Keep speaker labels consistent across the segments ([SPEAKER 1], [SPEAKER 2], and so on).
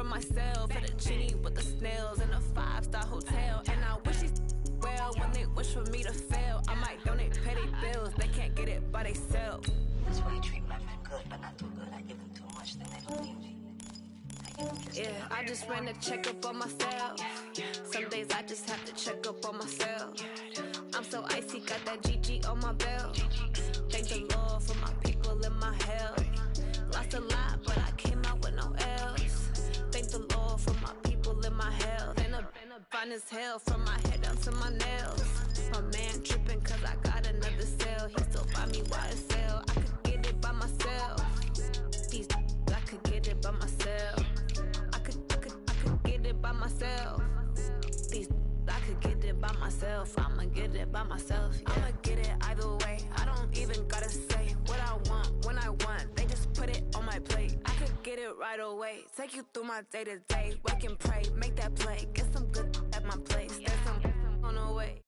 [SPEAKER 1] from myself at a genie with the snails in a 5-star hotel. And I wish these well when they wish for me to fail. I might donate petty bills, they can't get it by themselves.
[SPEAKER 2] That's why I treat my friend good, but not too good. I give them too much, then they don't need me.
[SPEAKER 1] Yeah, I just ran a checkup on myself. Some days I just have to check up on myself. I'm so icy, got that GG on my belt. Thank the Lord for my people in my health. Lost a lot, but I came out with no else. Thank the Lord for my people in my health. And a fine as hell from my head down to my nails. My man tripping cause I got another cell. He still buy me YSL. I could get it by myself. These I could get it by myself. I could get it by myself. These I could get it by myself. I'ma get it by myself. Yeah. I'ma get it either way. I don't even gotta say what I want when I want. They just put it on my plate. I could get it right away. Take you through my day to day. Wake and pray, make that play. Get some good at my place. There's some on the way.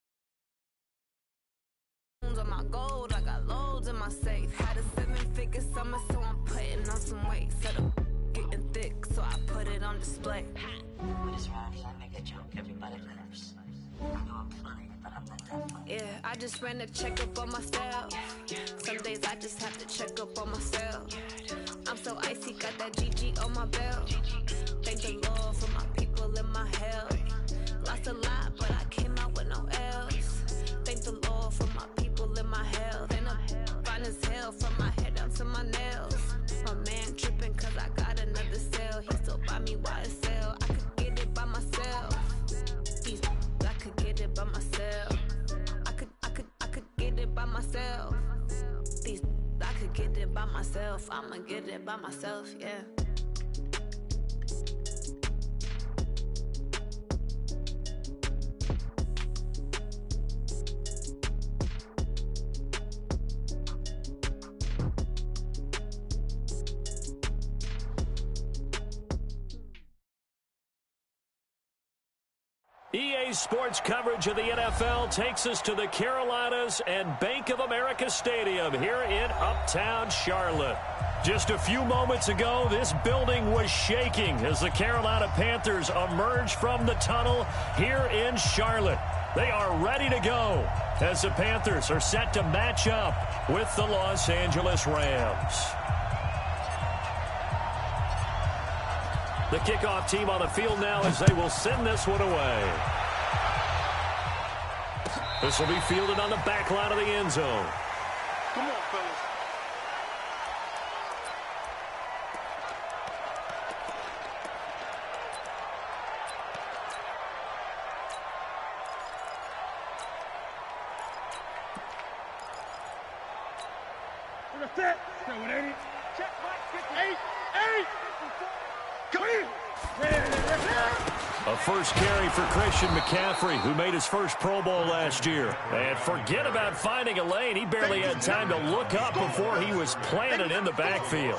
[SPEAKER 1] On my gold, I got loads in my safe. Had a 7-figure summer, so I'm putting on some weight. Set up getting thick, so I put it on display.
[SPEAKER 2] What is wrong? I make a joke, everybody laughs. I know I'm funny, but I'm not that funny.
[SPEAKER 1] Yeah, I just ran a checkup on myself. Some days I just have to check up on myself. I'm so icy, got that GG on my belt. Thank the Lord for my people in my health. Lost a lot, but I came out with no else. Thank the Lord for my people in my health. And I'm fine as hell from my head down to my nails. My man tripping cause I got another cell. He still buy me YSL. I could get it by myself. I could get it by myself. I could get it by myself. I could get it by myself. I'ma get it by myself, yeah.
[SPEAKER 3] EA Sports coverage of the NFL takes us to the Carolinas and Bank of America Stadium here in Uptown Charlotte. Just a few moments ago, this building was shaking as the Carolina Panthers emerged from the tunnel here in Charlotte. They are ready to go as the Panthers are set to match up with the Los Angeles Rams. The kickoff team on the field now as they will send this one away. This will be fielded on the back line of the end zone.
[SPEAKER 4] Come on, fellas. Set. Say what ain't it? Check, Mike. 8. Come in.
[SPEAKER 3] A first carry for Christian McCaffrey, who made his first Pro Bowl last year. And forget about finding a lane. He barely had time to look up before he was planted in the backfield.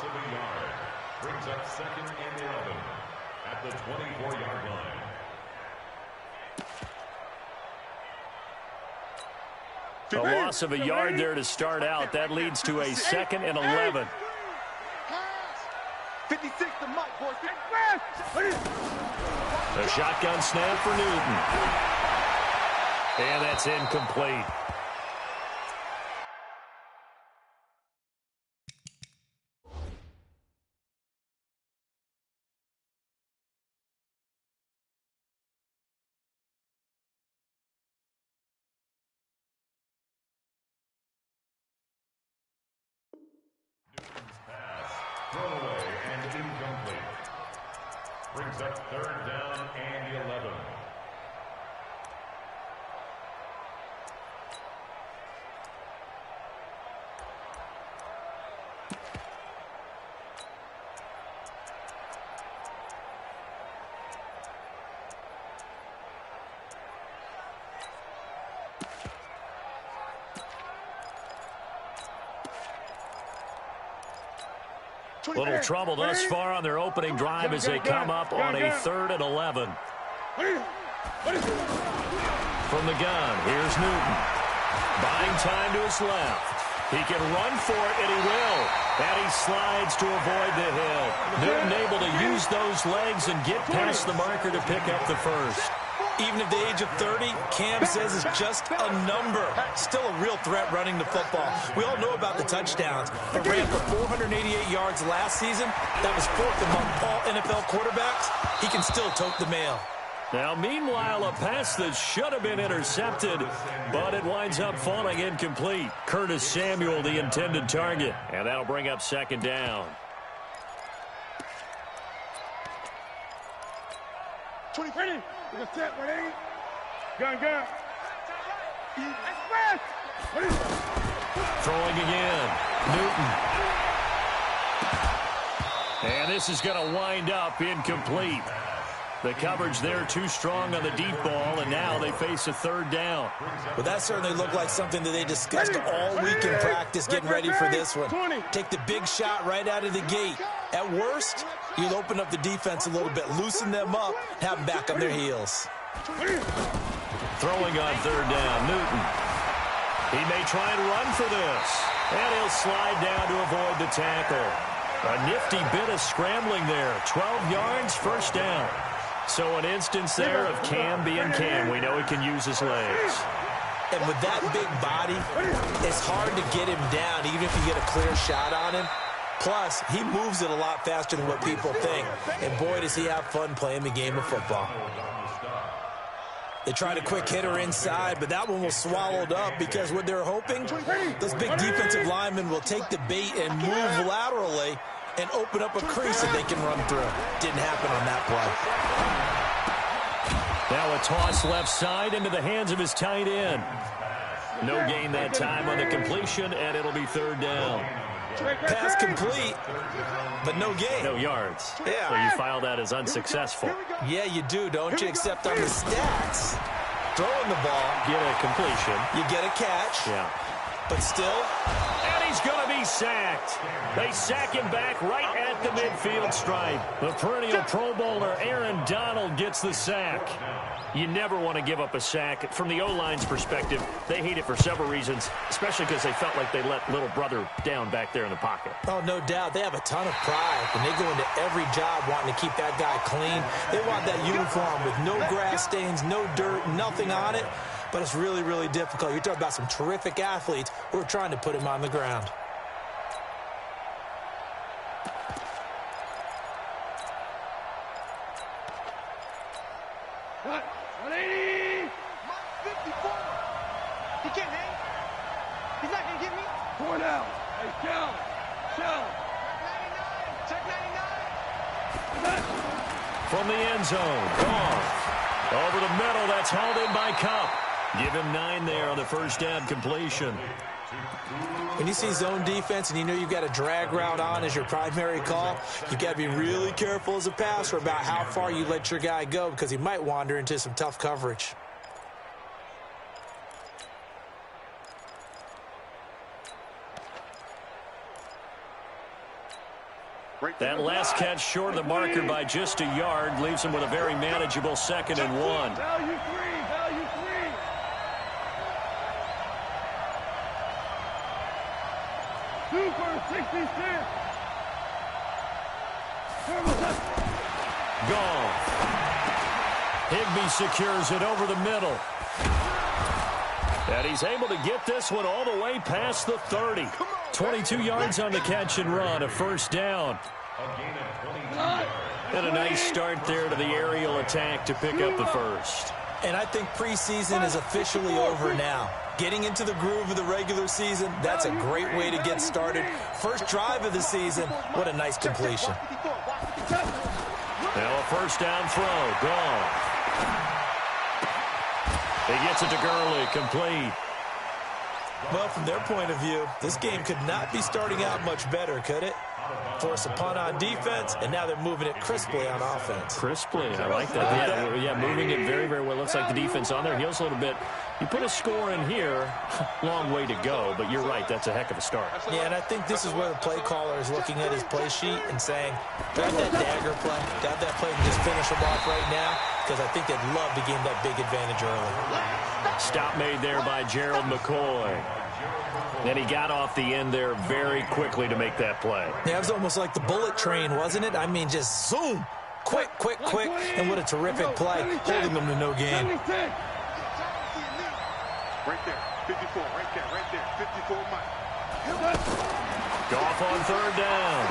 [SPEAKER 5] Brings up second and 11 at the 24-yard line.
[SPEAKER 3] A loss of a yard there to start out. That leads to a second and 11.
[SPEAKER 4] 56 to Mike, boys.
[SPEAKER 3] A shotgun snap for Newton. And that's incomplete.
[SPEAKER 5] Thrown away and incomplete. Brings up third down and 11.
[SPEAKER 3] Little trouble thus far on their opening drive as they come up on a 3rd and 11. From the gun, here's Newton. Buying time to his left. He can run for it, and he will. And he slides to avoid the hit. Newton able to use those legs and get past the marker to pick up the first.
[SPEAKER 6] Even at the age of 30, Cam says it's just a number. Still a real threat running the football. We all know about the touchdowns, but ran for 488 yards last season. That was 4th among all NFL quarterbacks. He can still tote the mail.
[SPEAKER 3] Now, meanwhile, a pass that should have been intercepted, but it winds up falling incomplete. Curtis Samuel, the intended target, and that'll bring up 2nd down.
[SPEAKER 4] 20, ready. We're going to set, ready. Gun. Express. Ready.
[SPEAKER 3] Throwing again. Newton. And this is going to wind up incomplete. The coverage there too strong on the deep ball, and now they face a 3rd down.
[SPEAKER 6] Well, that certainly looked like something that they discussed all week in practice, getting ready for this one. Take the big shot right out of the gate. At worst, you'll open up the defense a little bit, loosen them up, have them back on their heels.
[SPEAKER 3] Throwing on 3rd down, Newton. He may try and run for this, and he'll slide down to avoid the tackle. A nifty bit of scrambling there. 12 yards, 1st down. So an instance there of Cam being Cam. We know he can use his legs.
[SPEAKER 6] And with that big body, it's hard to get him down, even if you get a clear shot on him. Plus, he moves it a lot faster than what people think. And boy, does he have fun playing the game of football. They tried a quick hitter inside, but that one was swallowed up because what they're hoping, those big defensive linemen will take the bait and move laterally and open up a crease that they can run through. Didn't happen on that play.
[SPEAKER 3] Now a toss left side into the hands of his tight end. No gain that time on the completion, and it'll be 3rd down.
[SPEAKER 6] Pass complete, but no gain.
[SPEAKER 3] No yards.
[SPEAKER 6] Yeah.
[SPEAKER 3] So you file that as unsuccessful.
[SPEAKER 6] Yeah, you do, don't you? Except on the stats, throwing the ball,
[SPEAKER 3] Get a completion.
[SPEAKER 6] you get a catch,
[SPEAKER 3] Yeah.
[SPEAKER 6] but still,
[SPEAKER 3] And he's going to be sacked. They sack him back right at the midfield stripe. The perennial Pro Bowler Aaron Donald gets the sack. You never want to give up a sack. From the O-line's perspective, they hate it for several reasons, especially because they felt like they let little brother down back there in the pocket.
[SPEAKER 6] oh, no doubt, they have a ton of pride, and they go into every job wanting to keep that guy clean. They want that uniform with no grass stains, no dirt, nothing on it, but it's really, really difficult. You're talking about some terrific athletes who are trying to put him on the ground.
[SPEAKER 4] What? 180.
[SPEAKER 7] 54. He can't hang. He's not going to get me.
[SPEAKER 4] Point out. Hey, Shell.
[SPEAKER 7] Check 99.
[SPEAKER 3] From the end zone, gone. Over the middle, that's hauled in by Cup. Give him 9 there on the 1st down completion.
[SPEAKER 6] When you see zone defense and you know you've got a drag route on as your primary call, you've got to be really careful as a passer about how far you let your guy go because he might wander into some tough coverage.
[SPEAKER 3] That last catch short of the marker by just a yard leaves him with a very manageable 2nd and 1.
[SPEAKER 4] Value 3. Value 3. 2 for 66.
[SPEAKER 3] Gone. Higbee secures it over the middle. And he's able to get this one all the way past the 30. 22 yards on the catch and run, a 1st down. And a nice start there to the aerial attack to pick up the first.
[SPEAKER 6] And I think preseason is officially over now. Getting into the groove of the regular season, that's a great way to get started. First drive of the season, what a nice completion.
[SPEAKER 3] Now a 1st down throw, gone. He gets it to Gurley, complete.
[SPEAKER 6] Well, from their point of view, this game could not be starting out much better, could it? Force a punt on defense, and now they're moving it crisply on offense.
[SPEAKER 3] Crisply, I like that. Yeah, moving it very, very well. Looks like the defense on their heels a little bit. You put a score in here, long way to go, but you're right, that's a heck of a start.
[SPEAKER 6] Yeah, and I think this is where the play caller is looking at his play sheet and saying, do I have that dagger play? Do I have that play and just finish them off right now? Because I think they'd love to gain that big advantage early.
[SPEAKER 3] Stop made there by Gerald McCoy. And he got off the end there very quickly to make that play.
[SPEAKER 6] Yeah, it was almost like the bullet train, wasn't it? I mean, just zoom. Quick, quick, quick. And what a terrific play, holding them to no gain.
[SPEAKER 4] Right there, 54, right there, 54 Mike.
[SPEAKER 3] Goff on third down.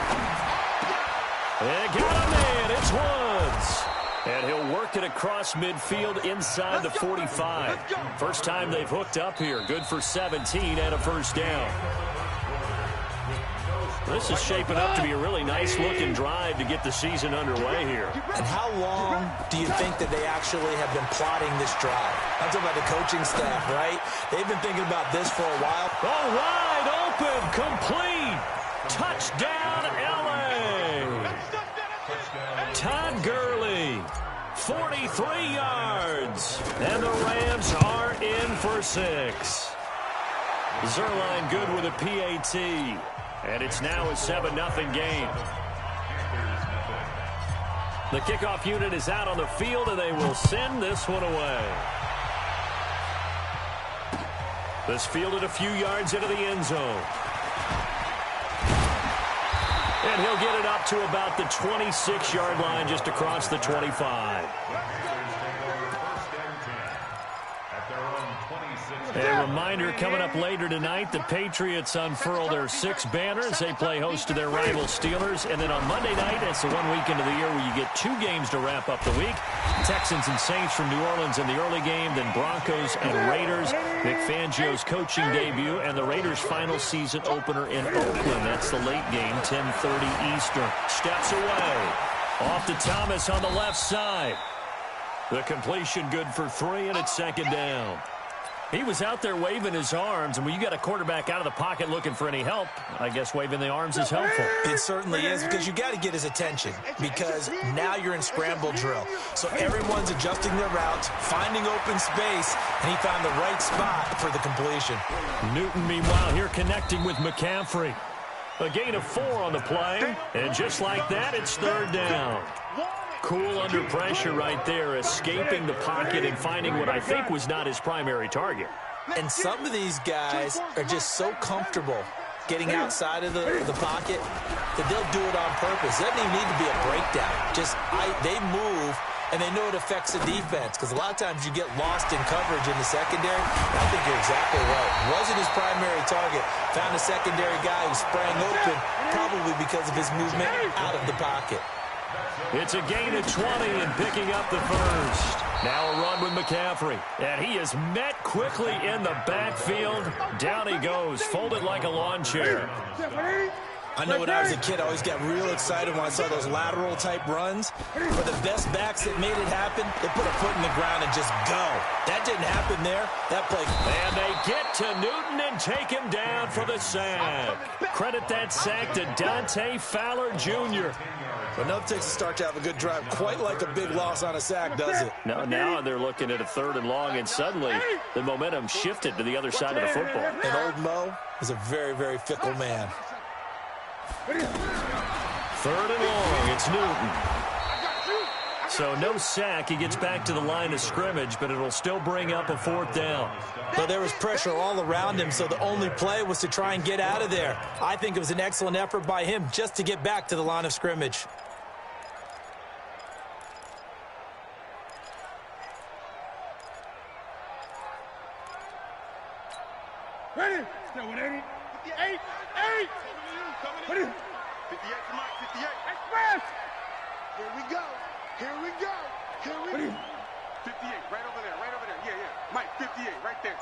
[SPEAKER 3] And got him in. It's Woods. And he'll work it across midfield inside the 45. First time they've hooked up here. Good for 17 and a first down. This is shaping up to be a really nice-looking drive to get the season underway here.
[SPEAKER 6] And how long do you think that they actually have been plotting this drive? I'm talking about the coaching staff, right? They've been thinking about this for a while.
[SPEAKER 3] Oh, wide open, complete. Touchdown, L.A. Todd Gurley, 43 yards. And the Rams are in for 6. Zerline good with a PAT. And it's now a 7-0 game. The kickoff unit is out on the field, and they will send this one away. This fielded a few yards into the end zone. And he'll get it up to about the 26-yard line, just across the 25. A reminder coming up later tonight, the Patriots unfurl their 6 banners. They play host to their rival Steelers. And then on Monday night, it's the one weekend of the year where you get 2 games to wrap up the week. Texans and Saints from New Orleans in the early game, then Broncos and Raiders. Vic Fangio's coaching debut and the Raiders' final season opener in Oakland. That's the late game, 10:30 Eastern. Steps away. Off to Thomas on the left side. The completion good for 3, and it's second down. He was out there waving his arms, and when you got a quarterback out of the pocket looking for any help, I guess waving the arms is helpful.
[SPEAKER 6] It certainly is, because you got to get his attention, because now you're in scramble drill. So everyone's adjusting their routes, finding open space, and he found the right spot for the completion.
[SPEAKER 3] Newton, meanwhile, here connecting with McCaffrey. A gain of 4 on the play, and just like that, it's third down. Cool under pressure right there, escaping the pocket and finding what I think was not his primary target.
[SPEAKER 6] And some of these guys are just so comfortable getting outside of the pocket that they'll do it on purpose. It doesn't even need to be a breakdown. They move, and they know it affects the defense, because a lot of times you get lost in coverage in the secondary. I think you're exactly right. Wasn't his primary target. Found a secondary guy who sprang open, probably because of his movement out of the pocket.
[SPEAKER 3] It's a gain of 20 and picking up the first. Now a run with McCaffrey. And he is met quickly in the backfield. Down he goes, folded like a lawn chair.
[SPEAKER 6] I know when I was a kid, I always got real excited when I saw those lateral-type runs. For the best backs that made it happen, they put a foot in the ground and just go. That didn't happen there. That play.
[SPEAKER 3] And they get to Newton and take him down for the sack. Credit that sack to Dante Fowler Jr.
[SPEAKER 6] But no Texas start to have a good drive, quite like a big loss on a sack, does it?
[SPEAKER 3] No, now they're looking at a 3rd and long, and suddenly the momentum shifted to the other side of the football.
[SPEAKER 6] And old Mo is a very, very fickle man.
[SPEAKER 3] 3rd and long, it's Newton. So no sack, he gets back to the line of scrimmage, but it'll still bring up a 4th down.
[SPEAKER 6] But there was pressure all around him, so the only play was to try and get out of there. I think it was an excellent effort by him just to get back to the line of scrimmage.
[SPEAKER 4] Ready? 58. 58, come on, 58. Express! Here we go. 58, right over there, Yeah. Mike, 58, right there.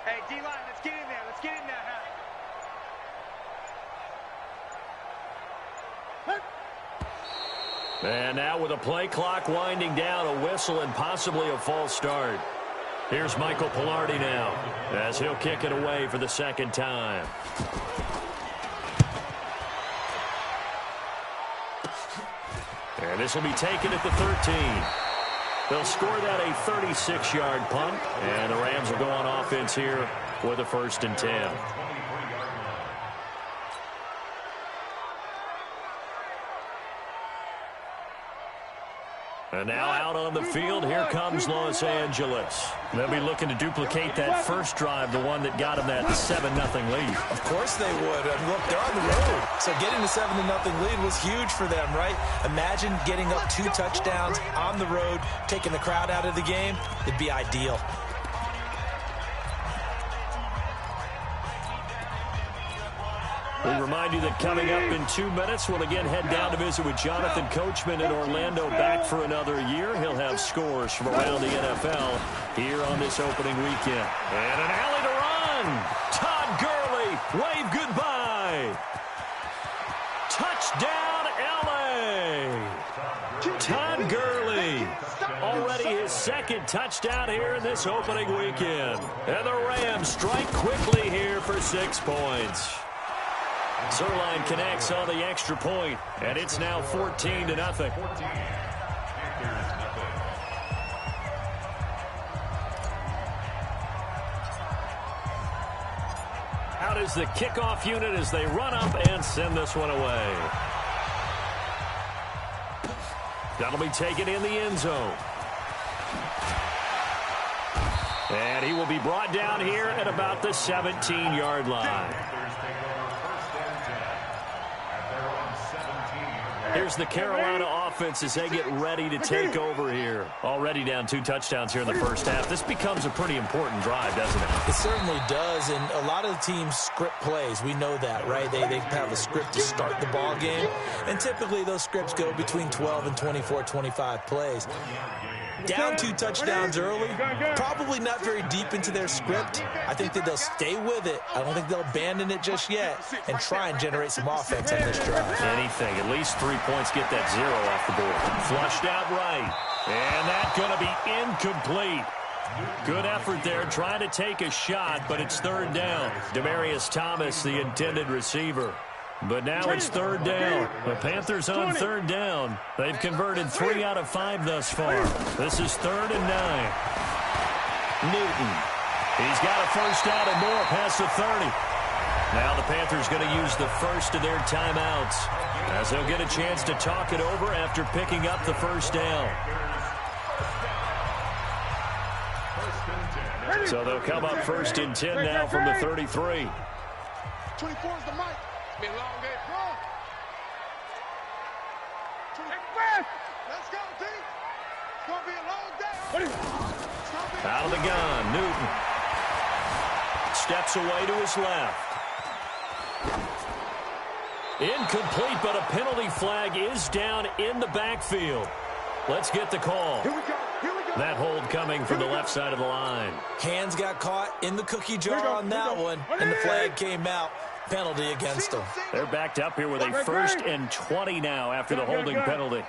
[SPEAKER 7] Hey, D-line, let's get in there,
[SPEAKER 3] And now with a play clock winding down, a whistle and possibly a false start. Here's Michael Pilardi now, as he'll kick it away for the 2nd time. And this will be taken at the 13. They'll score that a 36-yard punt, and the Rams will go on offense here with a 1st and 10. And now out on the field, here comes Los Angeles. They'll be looking to duplicate that first drive, the one that got them that 7-0 lead.
[SPEAKER 6] Of course they would. And look, they're on the road. So getting the 7-0 lead was huge for them, right? Imagine getting up 2 touchdowns on the road, taking the crowd out of the game. It'd be ideal.
[SPEAKER 3] We remind you that coming up in 2 minutes, we'll again head down to visit with Jonathan Coachman in Orlando, back for another year. He'll have scores from around the NFL here on this opening weekend. And an alley to run. Todd Gurley, wave goodbye. Touchdown, L.A. Todd Gurley, already his second touchdown here in this opening weekend. And the Rams strike quickly here for 6 points. Zerline connects on the extra point, and it's now 14-0. Out is the kickoff unit as they run up and send this one away. That'll be taken in the end zone. And he will be brought down here at about the 17-yard line. Here's the Carolina offense as they get ready to take over here. Already down 2 touchdowns here in the first half. This becomes a pretty important drive, doesn't it? It certainly does, and a lot of the teams script plays. We know that, right? They have a script to start the ball game, and typically those scripts go between 12 and 24, 25 plays. Down 2 touchdowns early, probably not very deep into their script. I think that they'll stay with it. I don't think they'll abandon it just yet and try and generate some offense on this drive. Anything, at least 3 points, get that 0 off the board. Flushed out right, and that's going to be incomplete. Good effort there, trying to take a shot, but it's 3rd down. Demaryius Thomas, the intended receiver. But now it's 3rd down. The Panthers on 3rd down. They've converted 3 out of 5 thus far. This is 3rd and 9. Newton. He's got a first down and more past the 30. Now the Panthers going to use the first of their timeouts as they'll get a chance to talk it over after picking up the first down. So they'll come up 1st and 10 now from the 33.
[SPEAKER 4] 24 is the mic. Be a long day. Let's go, team. It's going to be a long day.
[SPEAKER 3] Out of the gun, Newton. Steps away to his left. Incomplete, but a penalty flag is down in the backfield. Let's get the call.
[SPEAKER 4] Here we go. Here we go.
[SPEAKER 3] That hold coming from the left side of the line.
[SPEAKER 6] Hands got caught in the cookie jar on that one, and the flag came out. Penalty against them.
[SPEAKER 3] They're backed up here with a 1st and 20 now after the holding penalty.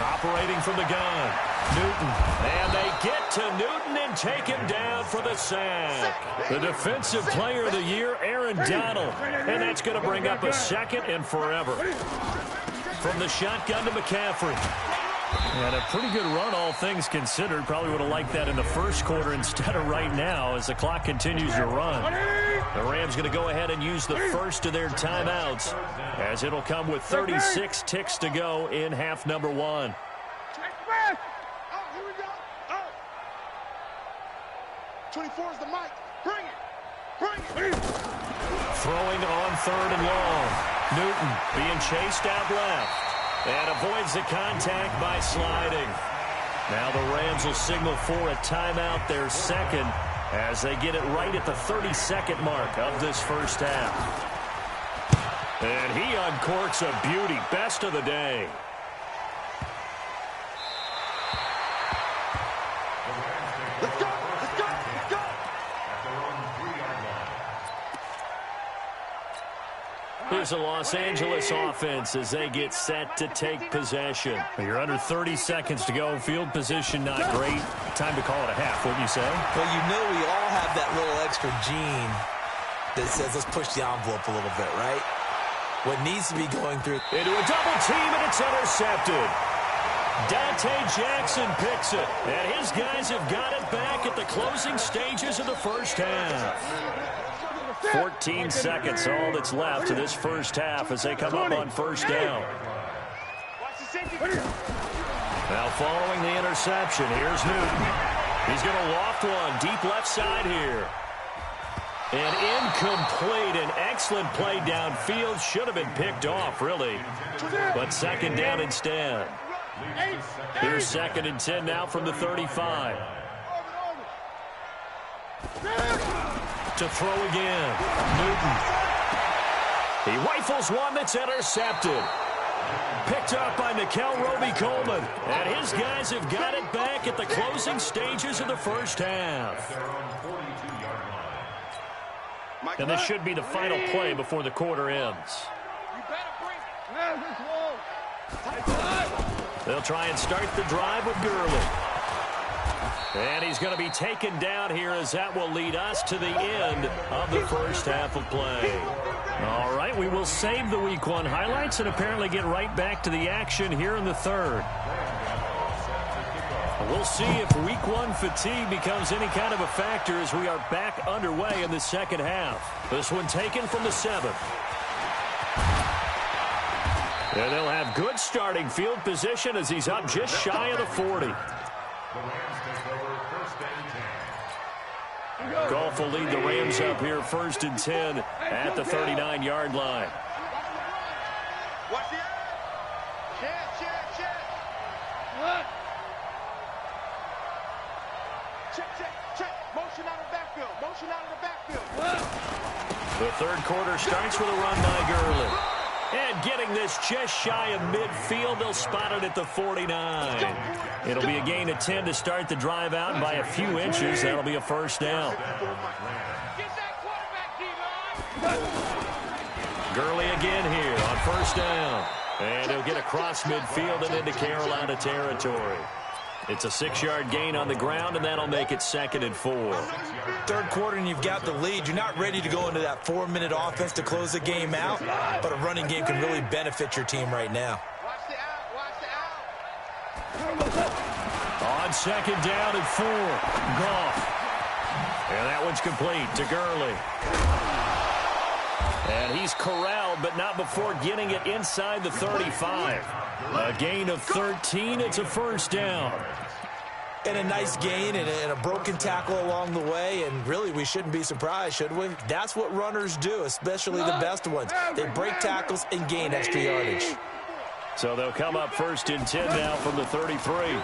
[SPEAKER 3] Operating from the gun, Newton. And they get to Newton and take him down for the sack. The defensive player of the year, Aaron Donald. And that's going to bring up a 2nd and forever. From the shotgun to McCaffrey. And a pretty good run, all things considered. Probably would have liked that in the first quarter instead of right now as the clock continues to run. The Rams going to go ahead and use the first of their timeouts as it'll come with 36 ticks to go in half number 1.
[SPEAKER 4] Oh, here we go. Oh. 24 is the mic. Bring it. Bring it.
[SPEAKER 3] Throwing on 3rd and long. Newton being chased out left. And avoids the contact by sliding. Now the Rams will signal for a timeout, their 2nd, as they get it right at the 32nd mark of this first half. And he uncorks a beauty. Best of the day.
[SPEAKER 4] Let's go. Let's go. Let's go.
[SPEAKER 3] Here's the Los Angeles offense as they get set to take possession. You're under 30 seconds to go. Field position not great. Time to call it a half, wouldn't you say?
[SPEAKER 6] Well, you know we all have that little extra gene that says let's push the envelope a little bit, right? What needs to be going through.
[SPEAKER 3] Into a double team, and it's intercepted. Dante Jackson picks it, and his guys have got it back at the closing stages of the first half. 14 seconds, all that's left to this first half as they come up on first down. Now following the interception, here's Newton. He's going to loft one deep left side here. And incomplete. An excellent play downfield. Should have been picked off, really. But second down instead. Here's 2nd and 10 now from the 35. To throw again. Newton. He rifles one that's intercepted. Picked up by Nickel Roby-Coleman. And his guys have got it back at the closing stages of the first half. And this should be the final play before the quarter ends. They'll try and start the drive with Gurley. And he's going to be taken down here as that will lead us to the end of the first half of play. All right, we will save the Week 1 highlights and apparently get right back to the action here in the third. We'll see if Week 1 fatigue becomes any kind of a factor as we are back underway in the second half. This one taken from the 7th. And they'll have good starting field position as he's up just shy of the 40. Goff will lead the Rams up here 1st and 10 at the 39-yard line.
[SPEAKER 7] Watch the check. Motion out of the backfield. Motion out of the backfield.
[SPEAKER 3] The third quarter starts with a run by Gurley. And getting this just shy of midfield, they'll spot it at the 49. It'll be a gain of 10 to start the drive out by a few inches. That'll be a first down. Gurley again here on first down. And he'll get across midfield and into Carolina territory. It's a 6-yard gain on the ground, and that'll make it 2nd and 4.
[SPEAKER 6] Third quarter, and you've got the lead. You're not ready to go into that 4-minute offense to close the game out, but a running game can really benefit your team right now.
[SPEAKER 7] Watch the out.
[SPEAKER 3] On 2nd down and 4, Goff. And that one's complete to Gurley. And he's corralled, but not before getting it inside the 35. A gain of 13. It's a first down.
[SPEAKER 6] And a nice gain and a broken tackle along the way. And really, we shouldn't be surprised, should we? That's what runners do, especially the best ones. They break tackles and gain extra yardage.
[SPEAKER 3] So they'll come up 1st and 10 now from the 33.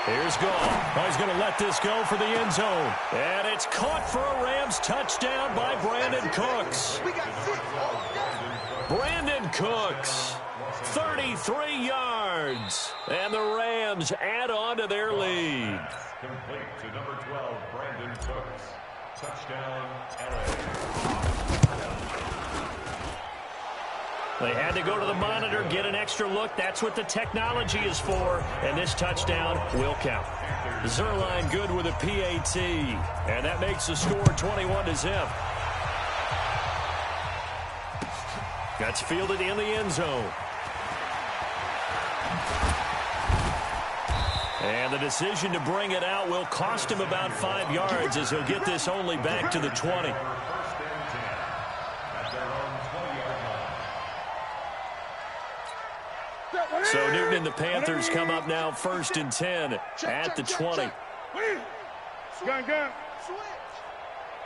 [SPEAKER 3] Here's Goff. Oh, he's going to let this go for the end zone. And it's caught for a Rams touchdown by Brandon Cooks. Brandon Cooks, 33 yards. And the Rams add on to their lead.
[SPEAKER 5] Complete to number 12, Brandon Cooks. Touchdown, LA.
[SPEAKER 3] They had to go to the monitor, get an extra look. That's what the technology is for. And this touchdown will count. Zerline good with a PAT. And that makes the score 21-0. That's fielded in the end zone. And the decision to bring it out will cost him about 5 yards as he'll get this only back to the 20. So Newton and the Panthers come up now 1st and 10 at the 20.
[SPEAKER 7] Gun.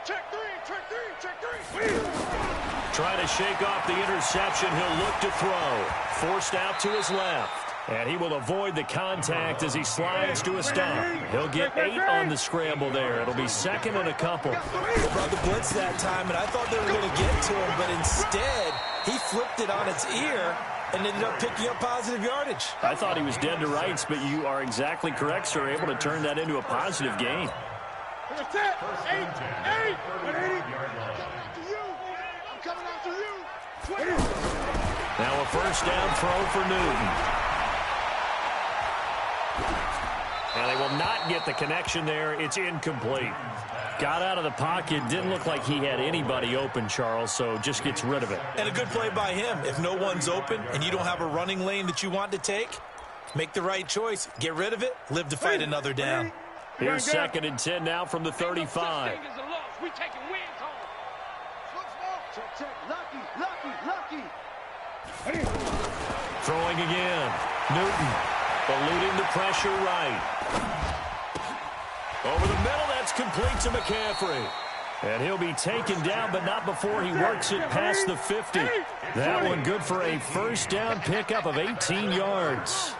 [SPEAKER 7] Check three.
[SPEAKER 3] Trying to shake off the interception. He'll look to throw. Forced out to his left. And he will avoid the contact as he slides to a stop. He'll get 8 on the scramble there. It'll be 2nd and a couple.
[SPEAKER 6] They brought the blitz that time, and I thought they were going to get to him, but instead he flipped it on its ear and ended up picking up positive yardage.
[SPEAKER 3] I thought he was dead to rights, but you are exactly correct, sir. Able to turn that into a positive gain. Now a first down throw for Newton. And they will not get the connection there. It's incomplete. Got out of the pocket. Didn't look like he had anybody open, Charles, so just gets rid of it.
[SPEAKER 6] And a good play by him. If no one's open and you don't have a running lane that you want to take, make the right choice. Get rid of it. Live to fight another down.
[SPEAKER 3] Here's 2nd and 10 now from the 35.
[SPEAKER 4] Check, check. Lucky.
[SPEAKER 3] Throwing again. Newton eluding the pressure right. Over the middle, that's complete to McCaffrey. And he'll be taken down, but not before he works it past the 50. That one good for a first down pickup of 18 yards.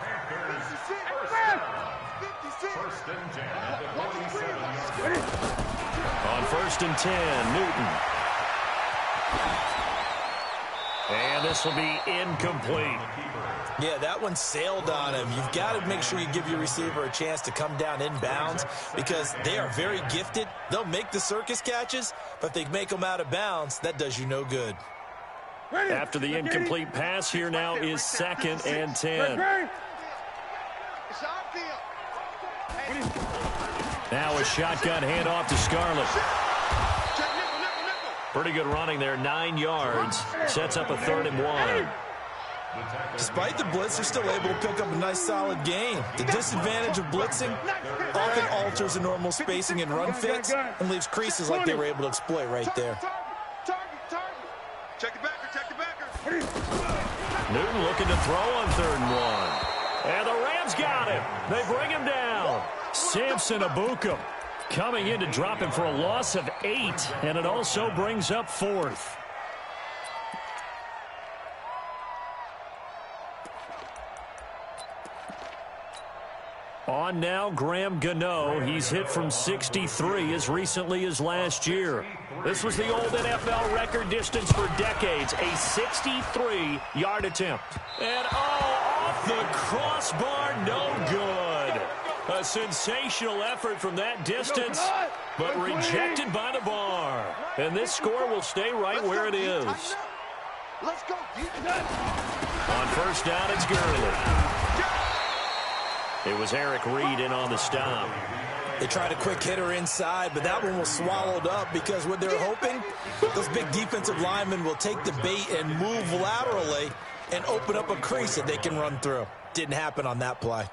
[SPEAKER 3] On 1st and 10, Newton. And this will be incomplete.
[SPEAKER 6] Yeah, that one sailed on him. You've got to make sure you give your receiver a chance to come down inbounds because they are very gifted. They'll make the circus catches, but if they make them out of bounds, that does you no good.
[SPEAKER 3] After the incomplete pass, here now is 2nd and 10. Now a shotgun handoff to Scarlett. Pretty good running there, 9 yards. Sets up a 3rd and 1.
[SPEAKER 6] Despite the blitz, they're still able to pick up a nice solid gain. The disadvantage of blitzing often alters the normal spacing and run fits and leaves creases like they were able to exploit right there.
[SPEAKER 4] Check the backer.
[SPEAKER 3] Newton looking to throw on 3rd and 1. And the Rams got him. They bring him down. Samson Abukum coming in to drop him for a loss of 8, and it also brings up 4th. On now, Graham Gano. He's hit from 63 as recently as last year. This was the old NFL record distance for decades, a 63-yard attempt. And off the crossbar, no good. A sensational effort from that distance, but rejected by the bar. And this score will stay right where it is.
[SPEAKER 4] Let's go.
[SPEAKER 3] On 1st down, it's Gurley. It was Eric Reed in on the stop.
[SPEAKER 6] They tried a quick hitter inside, but that one was swallowed up because what they're hoping, those big defensive linemen will take the bait and move laterally and open up a crease that they can run through. Didn't happen on that play.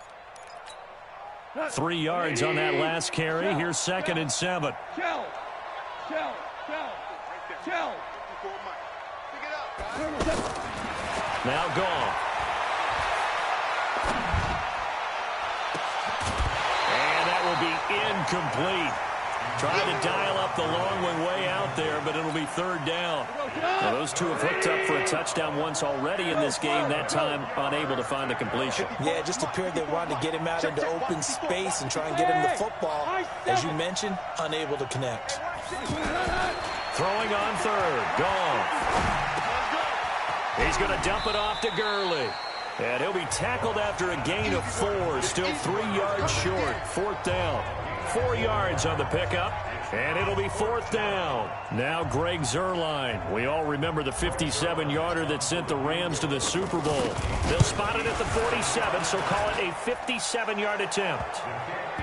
[SPEAKER 3] 3 yards on that last carry. Here's 2nd and 7. Now gone. And that will be incomplete. Trying to dial up the long one way out there, but it'll be 3rd down. Now, those two have hooked up for a touchdown once already in this game, that time unable to find the completion.
[SPEAKER 6] Yeah, it just appeared they wanted to get him out into open space and try and get him the football. As you mentioned, unable to connect.
[SPEAKER 3] Throwing on 3rd. Gone. He's going to dump it off to Gurley. And he'll be tackled after a gain of 4. Still 3 yards short. 4th down. 4 yards on the pickup, and it'll be 4th down. Now Greg Zuerlein. We all remember the 57-yarder that sent the Rams to the Super Bowl. They'll spot it at the 47, so call it a 57-yard attempt.